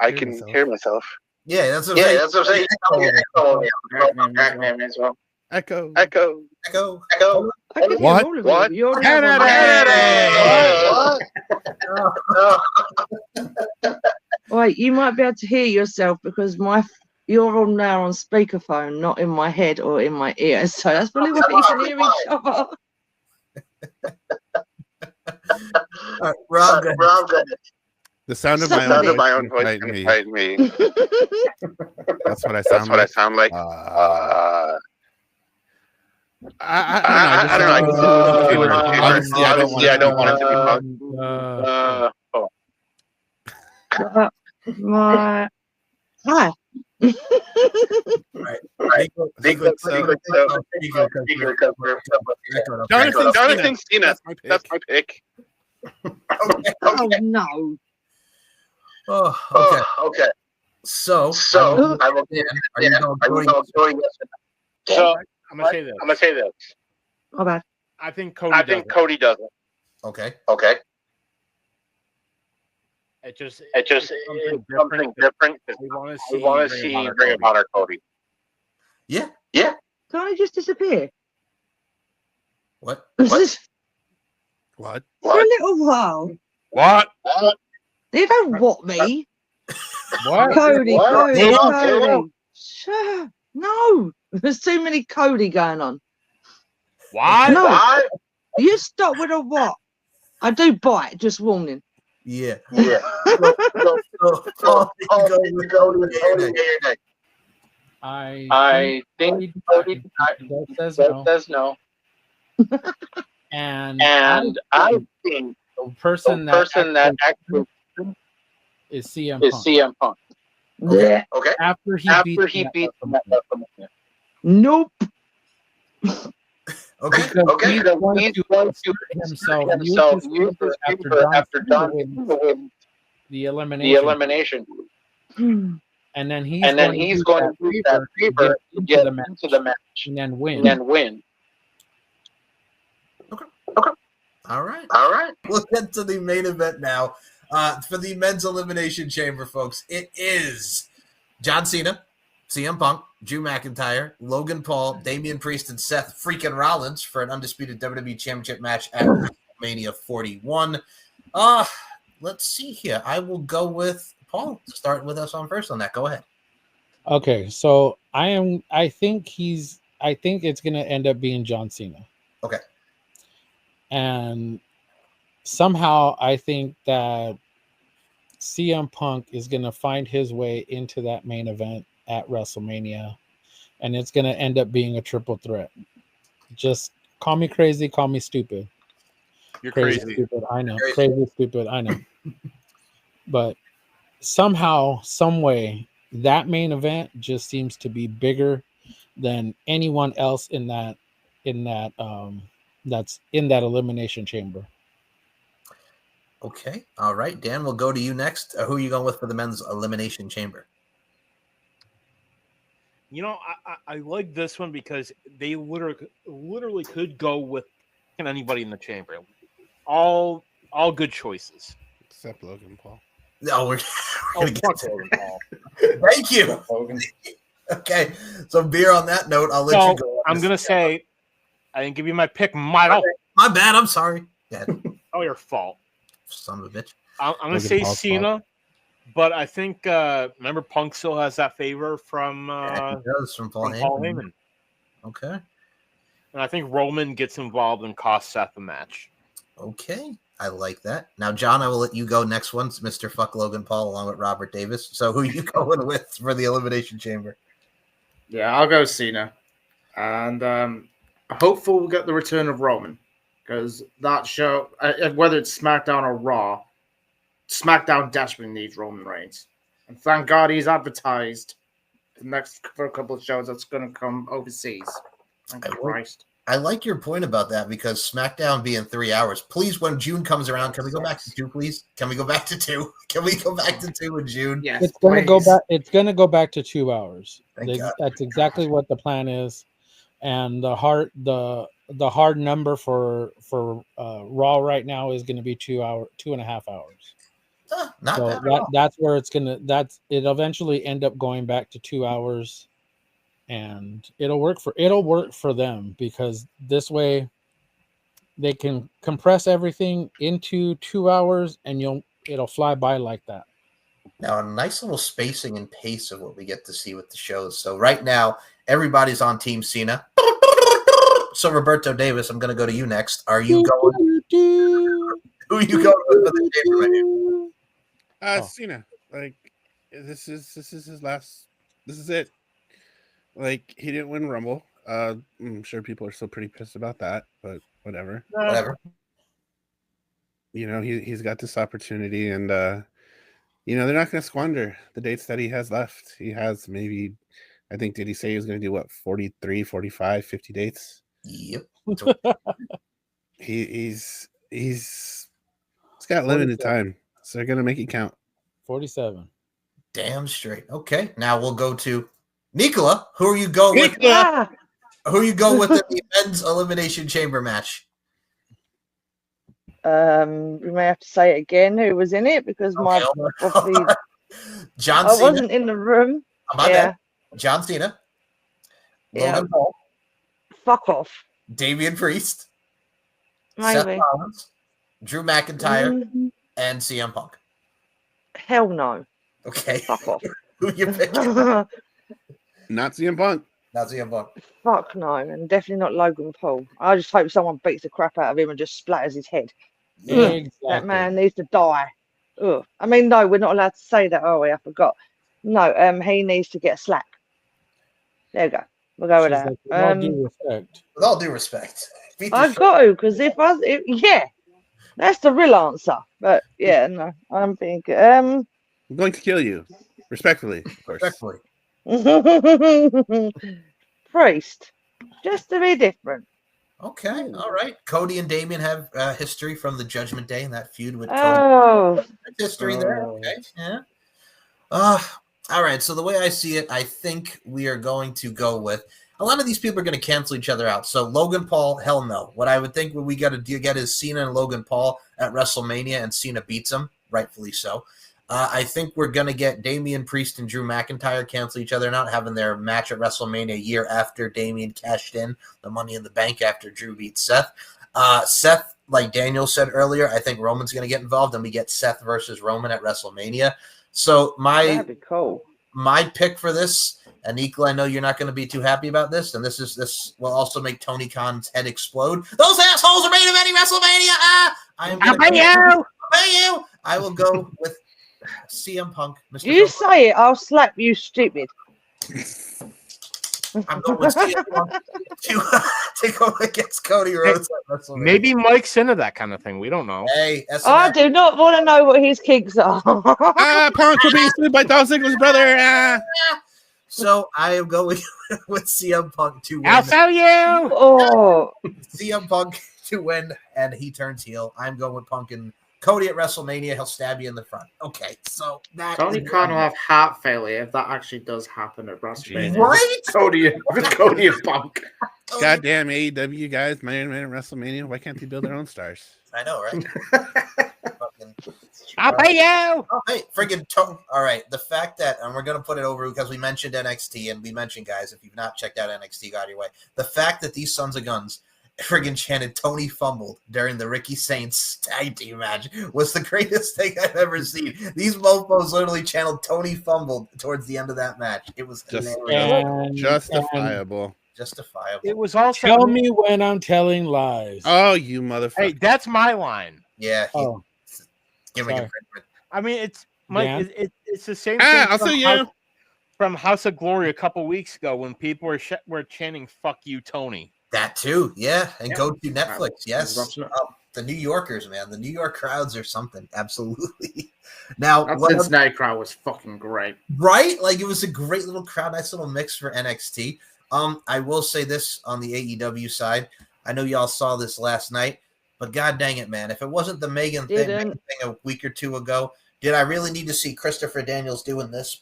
hear myself. Yeah, that's what I'm saying. Echo. What? Wait, you might be able to hear yourself because you're all now on speakerphone, not in my head or in my ears. So that's probably why you can hear each other. Rob, the sound of my own voice can excite me. That's what I sound like. I don't know. Honestly, I don't want it to be fun. Hi. Jonathan Cena. That's my pick. Okay. Oh no. Okay. So I will. Are you going? So I'm gonna say this. Oh, bad. I think Cody does it. Okay. It just something different. We want to see Ring of Honor Cody. Yeah. Can't I just disappear? What? For a little while. What? You don't what me. What? Cody. Sure. No. There's too many Cody going on. Why? No. You stop with a what? I do bite, just warning. Yeah. I think Cody says no. And I think the person that actually is CM Punk. Yeah. Okay. After he beats Nope. Okay. He's going to himself after John wins the elimination. And then he's going to use that fever to get into the match and then win. Okay. All right. We'll get to the main event now. For the men's elimination chamber, folks, it is John Cena, CM Punk, Drew McIntyre, Logan Paul, Damian Priest, and Seth freaking Rollins for an undisputed WWE Championship match at WrestleMania 41. Let's see here. I will go with Paul to start with us on first on that. Go ahead. Okay, so I think it's gonna end up being John Cena. Okay. And somehow I think that CM Punk is gonna find his way into that main event at WrestleMania, and it's gonna end up being a triple threat. Just call me crazy, call me stupid. You're crazy. Stupid, I know. Crazy, stupid, I know. But somehow, some way, that main event just seems to be bigger than anyone else in that that's in that elimination chamber. Okay. All right. Dan, we'll go to you next. Who are you going with for the men's elimination chamber? You know, I like this one because they literally could go with anybody in the chamber. All good choices. Except Logan Paul. No, we're fuck Logan Paul. Thank you. Logan. Okay, so beer on that note, I'll let you go. I'm gonna say I didn't give you my pick, Michael. My bad. I'm sorry. Yeah. Oh, your fault. Son of a bitch. I'm gonna Logan say Paul's Cena, but I think remember Punk still has that favor from It does from Paul Paul Heyman. Heyman, Okay. and I think Roman gets involved and costs Seth a match. Okay. I like that. Now, John, I will let you go next one. It's Mr. Fuck Logan Paul along with Robert Davis. So who are you going with for the Elimination Chamber? Yeah, I'll go Cena. And hopeful we'll get the return of Roman. Because that show, whether it's SmackDown or Raw, SmackDown desperately needs Roman Reigns. And thank God he's advertised for a couple of shows that's going to come overseas. Thank Christ. I like your point about that because SmackDown being 3 hours. Please, when June comes around, can we go back to 2, please? Can we go back to 2? Can we go back to 2 in June? Yes, It's gonna go please. back. It's gonna go back to 2 hours. Thank God. That's exactly what the plan is, and the hard number for Raw right now is going to be 2.5 hours. Not So bad at all. that's where it's gonna. It'll eventually end up going back to 2 hours, and it'll work for them because this way they can compress everything into 2 hours, and it'll fly by like that. Now, a nice little spacing and pace of what we get to see with the shows. So right now, everybody's on Team Cena. So Roberto Davis, I'm going to go to you next. Are you going? Who are you going with for the chamber? Cena. Like this is his last. This is it. Like he didn't win Rumble. I'm sure people are still pretty pissed about that, but whatever. Whatever. You know, he's got this opportunity, and you know, they're not going to squander the dates that he has left. He has maybe, I think, did he say he was going to do what, 43, 45, 50 dates? Yep. He's got limited time, so they're going to make it count. 47. Damn straight. Okay, now we'll go to Nicola. Who are you going with? Ah, Who are you going with in the men's elimination chamber match? we may have to say it again. Who was in it because Okay, my hold on. obviously John I Cena. wasn't in the room. My Yeah. bad. John Cena. Yeah. Logan Paul. Fuck off. Damian Priest. Seth Maybe. Rollins. Drew McIntyre. Mhm. And CM Punk. Hell no. Okay. Fuck off. Who you picking? Not CM Punk. Not CM Punk. Fuck no, and definitely not Logan Paul. I just hope someone beats the crap out of him and just splatters his head. Ugh, Exactly. that man needs to die. Ugh. I mean, no, we're not allowed to say that, are we? I forgot. No, he needs to get a slap. There you go. We'll go with She's that. like, with all due respect. With all due respect. Beat the I've shit- got to, because yeah, that's the real answer. But yeah, no, I'm thinking, I'm going to kill you. Respectfully, of course. Respectfully. Priest, just to be different. Okay. All right. Cody and Damian have history from the Judgment Day and that feud with Cody. Oh, History there. Okay. Yeah. All right. So the way I see it, I think we are going to go with a lot of these people are going to cancel each other out. So Logan Paul, hell no. What I would think we got to get is Cena and Logan Paul at WrestleMania, and Cena beats him, rightfully so. I think we're going to get Damian Priest and Drew McIntyre cancel each other out, having their match at WrestleMania a year after Damian cashed in the Money in the Bank after Drew beat Seth. Seth, like Daniel said earlier, I think Roman's going to get involved, and we get Seth versus Roman at WrestleMania. So that'd be cool. my pick for this, and Nicola, I know you're not going to be too happy about this, and this will also make Tony Khan's head explode. Those assholes are main eventing WrestleMania. I'll pay you. I will go with CM Punk. Mr. You Bill. say it, I'll slap you, stupid. I'm going with CM Punk to go against Cody Rhodes at WrestleMania. Maybe Mike's into that kind of thing. We don't know. Hey, I do not want to know what his kinks are. Punk will be sued by Dolph Ziggler's brother. So I am going with CM Punk to win. I'll tell you. Oh, CM Punk to win, and he turns heel. I'm going with Punk and Cody at WrestleMania. He'll stab you in the front. Okay, so that Tony is- Khan will have heart failure if that actually does happen at WrestleMania. Right? Cody and Punk. Goddamn AEW guys, man at WrestleMania. Why can't they build their own stars? I know, right? Fucking I'll pay you. Oh, hey, friggin' all right. The fact that, and we're gonna put it over because we mentioned NXT and we mentioned, guys, if you've not checked out NXT, go out of your way. The fact that these sons of guns friggin' chanted Tony fumbled during the Ricky Saints tag team match was the greatest thing I've ever seen. These mofos literally channeled Tony fumbled towards the end of that match. It was justifiable. Justifiable. It was also Tell me when I'm telling lies. Oh, you motherfucker! Hey, that's my line. Yeah. Giving sorry. infringement. I mean, it's Mike. Dan? It's the same thing. I'll see you. From House of Glory a couple weeks ago when people were chanting "Fuck you, Tony." That too, yeah. And go to Netflix, yes. watching it. The New Yorkers, man. The New York crowds are something. Absolutely. Now, That Cincinnati crowd was fucking great. right? Like, it was a great little crowd, nice little mix for NXT. I will say this on the AEW side. I know y'all saw this last night, but god dang it, man. If it wasn't the Megan thing a week or two ago, did I really need to see Christopher Daniels doing this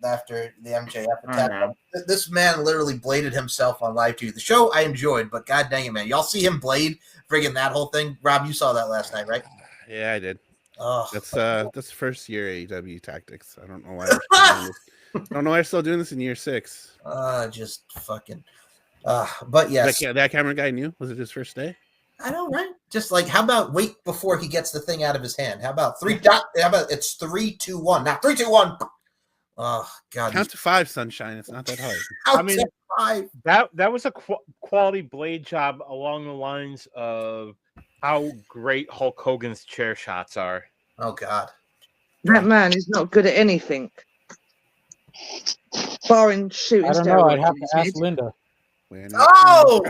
after the MJF attack? This man literally bladed himself on live TV. The show I enjoyed, but god dang it, man. Y'all see him blade friggin' that whole thing? Rob, you saw that last night, right? Yeah, I did. Oh, That's first year AEW tactics. I don't know why. I don't know why they're still doing this in year 6. Just fucking. But yes, that camera guy knew. Was it his first day? I know, right? Just like, how about wait before he gets the thing out of his hand? How about it's 3, 2, 1? Now 3, 2, 1. Oh God! Count to 5, sunshine. It's not that hard. I mean, 5. That was a quality blade job along the lines of how great Hulk Hogan's chair shots are. Oh God! That man is not good at anything, barring shooting. I don't know. I'd have to ask Linda. Oh!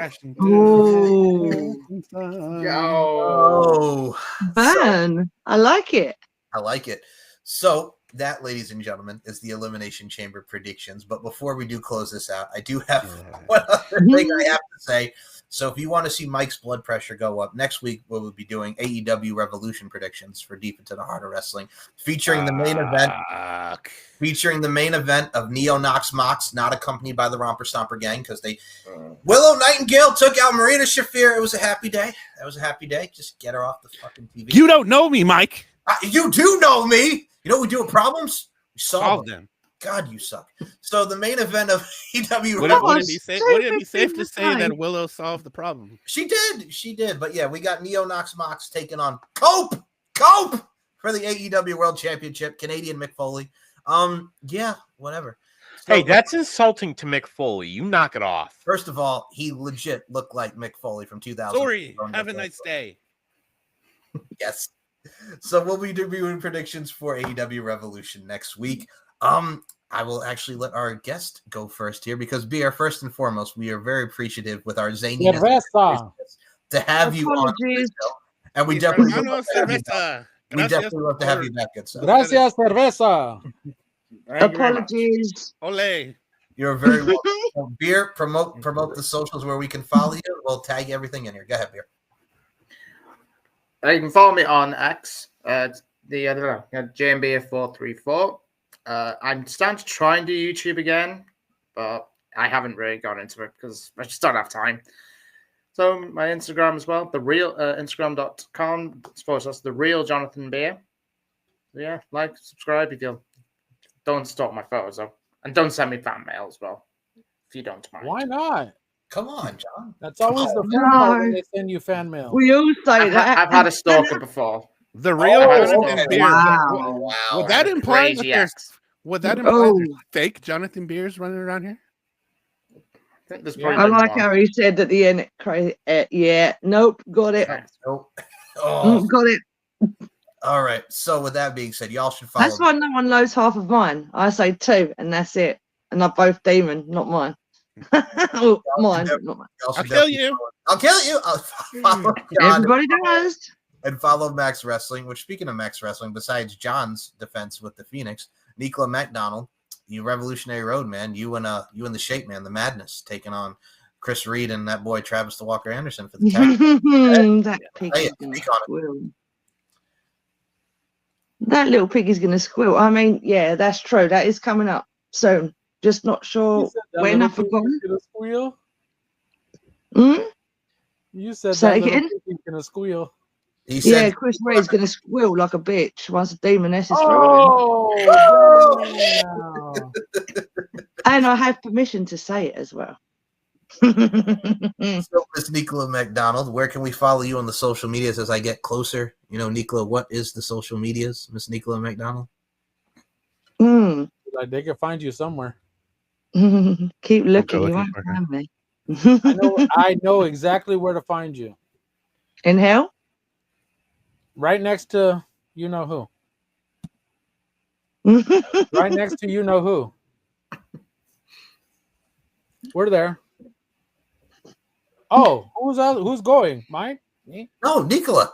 Yo! Burn! I like it. I like it. So that, ladies and gentlemen, is the Elimination Chamber predictions. But before we do close this out, I do have one other thing I have to say. So if you want to see Mike's blood pressure go up, next week we'll be doing AEW Revolution predictions for Deep Into the Heart of Wrestling, featuring the main event of Neo Nox Mox, not accompanied by the Romper Stomper gang, because Willow Nightingale took out Marina Shafir. It was a happy day. That was a happy day. Just get her off the fucking TV. You don't know me, Mike. You do know me. You know what we do with problems? We solve them. them. God, you suck. So the main event of EW. Would it be safe to say that Willow solved the problem? She did. But yeah, we got Neo Nox Mox taking on Cope for the AEW World Championship. Canadian Mick Foley. Yeah, whatever. So, hey, that's insulting to Mick Foley. You knock it off. First of all, he legit looked like Mick Foley from 2000. Sorry, have a nice day. Yes. So we'll be doing predictions for AEW Revolution next week. I will actually let our guest go first here because, Beer, first and foremost, we are very appreciative with our zaniness to have you on the show. And we definitely love to have you back. Good sir. Gracias, cerveza. Apologies. Ole. You're very welcome. Beer, promote the socials where we can follow you. We'll tag everything in here. Go ahead, Beer. You can follow me on X. JMBF434. I'm starting to try and do YouTube again, but I haven't really got into it because I just don't have time. So my Instagram as well, the real Instagram.com, suppose that's the real Jonathan Beer. So yeah, like, subscribe if you don't stalk my photos though, and don't send me fan mail as well if you don't mind. Why not? Come on, John. That's always the fun part when they send you fan mail. We all say that. I've had a stalker before. The real Jonathan Beer. Wow. Would that imply there's fake Jonathan Beers running around here? I like how he said at the end. Yeah. Nope. Got it. Nope. Got it. All right. So with that being said, y'all should follow. That's why no one knows half of mine. I say 2, and that's it. And they're both demon, not mine. Mine, not mine. I'll kill you. I'll follow John. Everybody does. And follow Max Wrestling, which, speaking of Max Wrestling, besides John's defense with the Phoenix, Nicola McDonald, you Revolutionary Road, man. You and the Shape Man, the Madness, taking on Chris Reed and that boy Travis the Walker Anderson for the tag. That pig is going to squeal. That little pig is going to squeal. I mean, yeah, that's true. That is coming up soon. Just not sure when. I forgot. You said that little pig is going to squeal. He Yeah, said, Chris Ray's gonna squeal like a bitch once the demoness is through Oh, him. And I have permission to say it as well. so Miss Nicola McDonald, where can we follow you on the social medias as I get closer? You know, Nicola, what is the social medias, Miss Nicola McDonald? like they can find you somewhere. Keep looking, you looking won't for her. find me. I know exactly where to find you. In hell? Right next to you know who. Right next to you know who. We're there. Oh, who's going? Mike? Me? No, Nicola.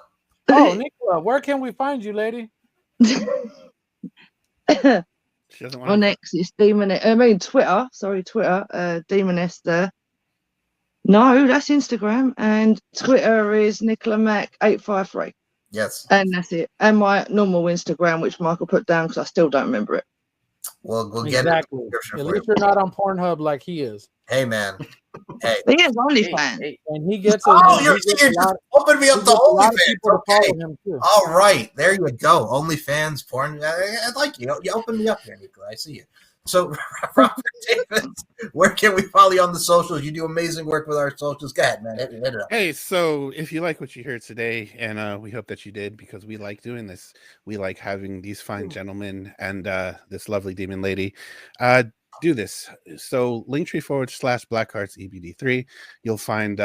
Oh, Nicola, where can we find you, lady? She doesn't want On X, it's Demoness. I mean, Twitter. Sorry, Twitter. Demoness there. No, that's Instagram. And Twitter is Nicola Mac 853. Yes. And that's it. And my normal Instagram, which Michael put down because I still don't remember it. We'll get Exactly. it in the description At for least you. you're not on Pornhub like he is. Hey, man. Hey. He is OnlyFans. Hey, And he gets You're just open me up to OnlyFans. Okay. him too. All right. There you go. OnlyFans, porn. I like you. You opened me up here, Nicola. I see you. So, Robert Davis, where can we follow you on the socials? You do amazing work with our socials. Go ahead, man. Hit it up. Hey, so if you like what you heard today, and we hope that you did, because we like doing this, we like having these fine gentlemen and this lovely demon lady do this. So linktree/blackheartsebd3, you'll find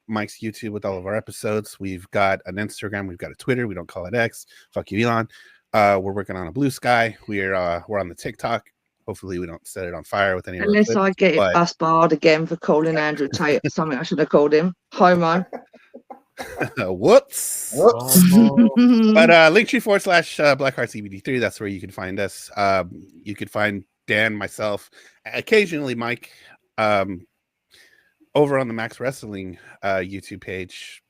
Mike's YouTube with all of our episodes. We've got an Instagram, we've got a Twitter. We don't call it X. Fuck you, Elon. We're working on a Blue Sky. We're on the TikTok. Hopefully we don't set it on fire with any of our Unless clips, I get but- us barred again for calling Andrew Tate something I should have called him. Homo. Whoops. But linktree/blackheartsebd3, that's where you can find us. You could find Dan, myself, occasionally Mike, over on the Max Wrestling YouTube page,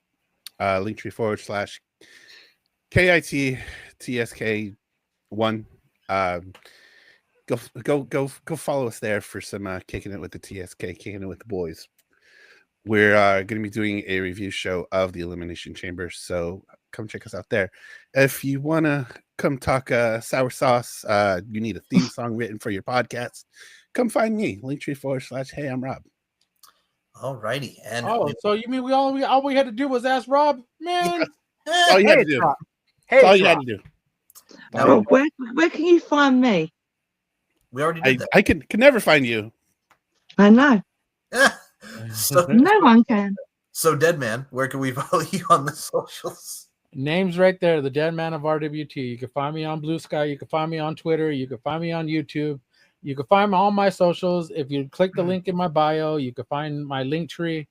linktree/KITTSK1. Go follow us there for some kicking it with the TSK, kicking it with the boys. We're going to be doing a review show of the Elimination Chamber, so come check us out there. If you want to come talk sour sauce, you need a theme song written for your podcast, come find me. Linktree/Hey, I'm Rob. All righty. And so you mean all we had to do was ask Rob? Man. All you had to do. That's all you had to do. Now, where can you find me? we already did that. I can never find you. I know. So, No one can. so Dead Man, where can we follow you on the socials? Name's right there, the Dead Man of RWT. You can find me on Blue Sky. You can find me on Twitter. You can find me on YouTube. You can find all my socials. If you click the link in my bio, you can find my link tree,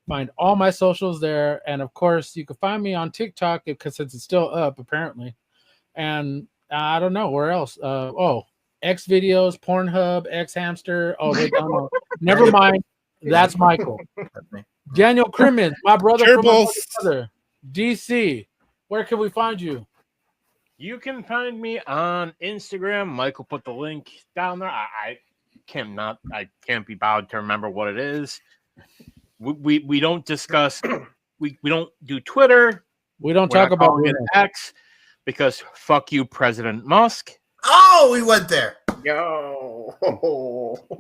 find all my socials there. And of course, you can find me on TikTok because it's still up, apparently. And I don't know where else. X videos, Pornhub, X Hamster. Oh, wait, no. Never mind. That's Michael. Daniel Crimmins, my brother from my brother. DC, where can we find you? You can find me on Instagram. Michael put the link down there. I can't be bothered to remember what it is. We don't discuss. We don't do Twitter. We don't talk about it X because fuck you, President Musk. Oh, we went there. Yo.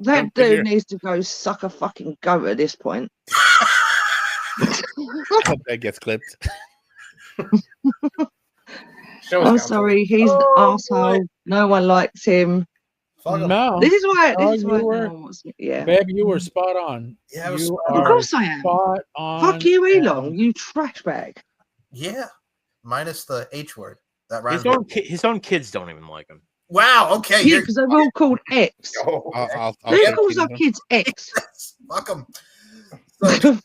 That dude needs to go suck a fucking goat at this point. I hope that gets clipped. I'm sorry, he's an arsehole. No one likes him. No. This is why no were, one wants me. Yeah. Babe, you were spot on. Yeah, you Of course I am. Spot on. Fuck you, Elon, you trash bag. Yeah. Minus the H word. That rhymes. His own kids don't even like him. Wow. Okay. Yeah, because they're all called X. I'll Who calls our kids X? Fuck them. Fuck him.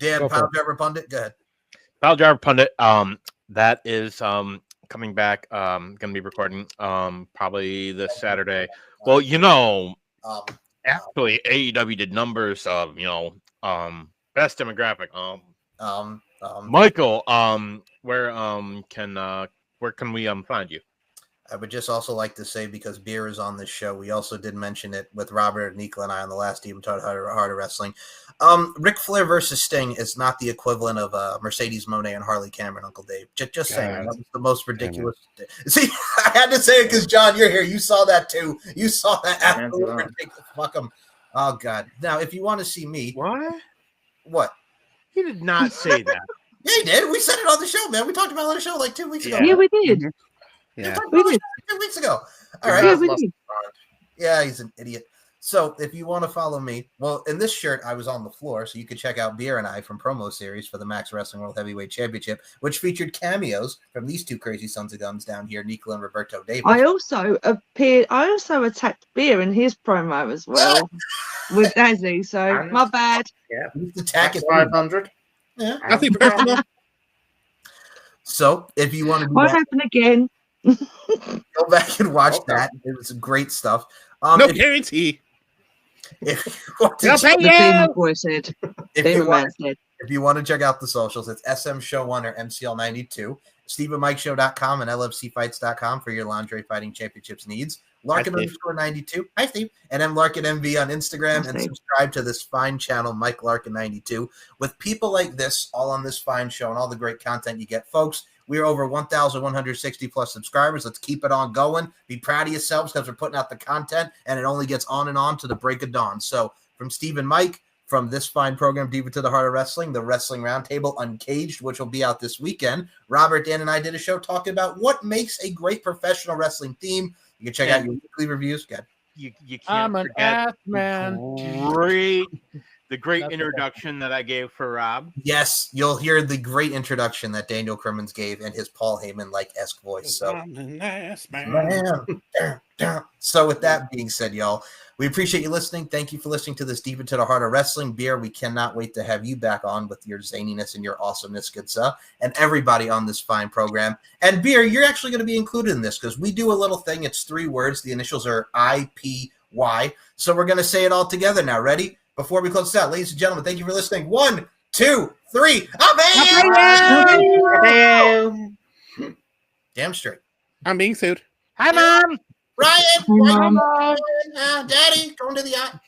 Dan, Power Driver Pundit, go ahead. Power Driver Pundit, that is coming back. Gonna be recording probably this Saturday. Well, actually AEW did numbers of best demographic. Michael, where can we find you? I would just also like to say, because Beer is on this show, we also did mention it with Robert, Nicola, and I on the last Even Heart of Wrestling. Ric Flair versus Sting is not the equivalent of Mercedes Moné and Harley Cameron, Uncle Dave. Just saying. That was the most ridiculous. See, I had to say it because, John, you're here. You saw that, too. You saw that. Absolutely ridiculous. Fuck them. Oh, God. Now, if you want to see me. What? He did not say that. Yeah, he did. We said it on the show, man. We talked about it on the show like 2 weeks ago. Yeah, we did. Yeah, we did. 2 weeks ago. All right. Yeah, we did. Yeah, he's an idiot. So if you want to follow me, well, in this shirt, I was on the floor, so you could check out Beer and I from promo series for the Max Wrestling World Heavyweight Championship, which featured cameos from these two crazy sons of guns down here, Nicola and Roberto Davis. I also attacked Beer in his promo as well with Dazzy, so my bad. Yeah, attack it 500. Yeah, nothing personal. So if you want to do What that, happened again? go back and watch that. It was great stuff. No guarantee. If you want to The Demon Boy said. If you want to check out the socials, it's SM Show 1 or MCL92, SteveandMikeShow.com and LFCfights.com for your lingerie fighting championships needs. Larkin _92. Hi, Steve. And M Larkin MV on Instagram. And subscribe to this fine channel, Mike Larkin 92. With people like this, all on this fine show and all the great content you get, folks. We are over 1,160 plus subscribers. Let's keep it on going. Be proud of yourselves because we're putting out the content, and it only gets on and on to the break of dawn. So from Steve and Mike, from this fine program, Diva to the Heart of Wrestling, the Wrestling Roundtable Uncaged, which will be out this weekend. Robert, Dan, and I did a show talking about what makes a great professional wrestling team. You can check out your weekly reviews. Good. You can't I'm an forget ass man. The great introduction that I gave for Rob. Yes, you'll hear the great introduction that Daniel Crimmins gave in his Paul Heyman-like-esque voice. So, I'm an ass man. So with that being said, y'all, we appreciate you listening. Thank you for listening to this Deep into the Heart of Wrestling. Beer, we cannot wait to have you back on with your zaniness and your awesomeness, good sir, and everybody on this fine program. And Beer, you're actually going to be included in this because we do a little thing. It's 3 words. The initials are IPY. So we're going to say it all together now. Ready? Before we close this out, ladies and gentlemen, thank you for listening. 1, 2, 3. Damn straight. I'm being sued. Hi, Mom. Ryan, Mom. Daddy, going to the yacht.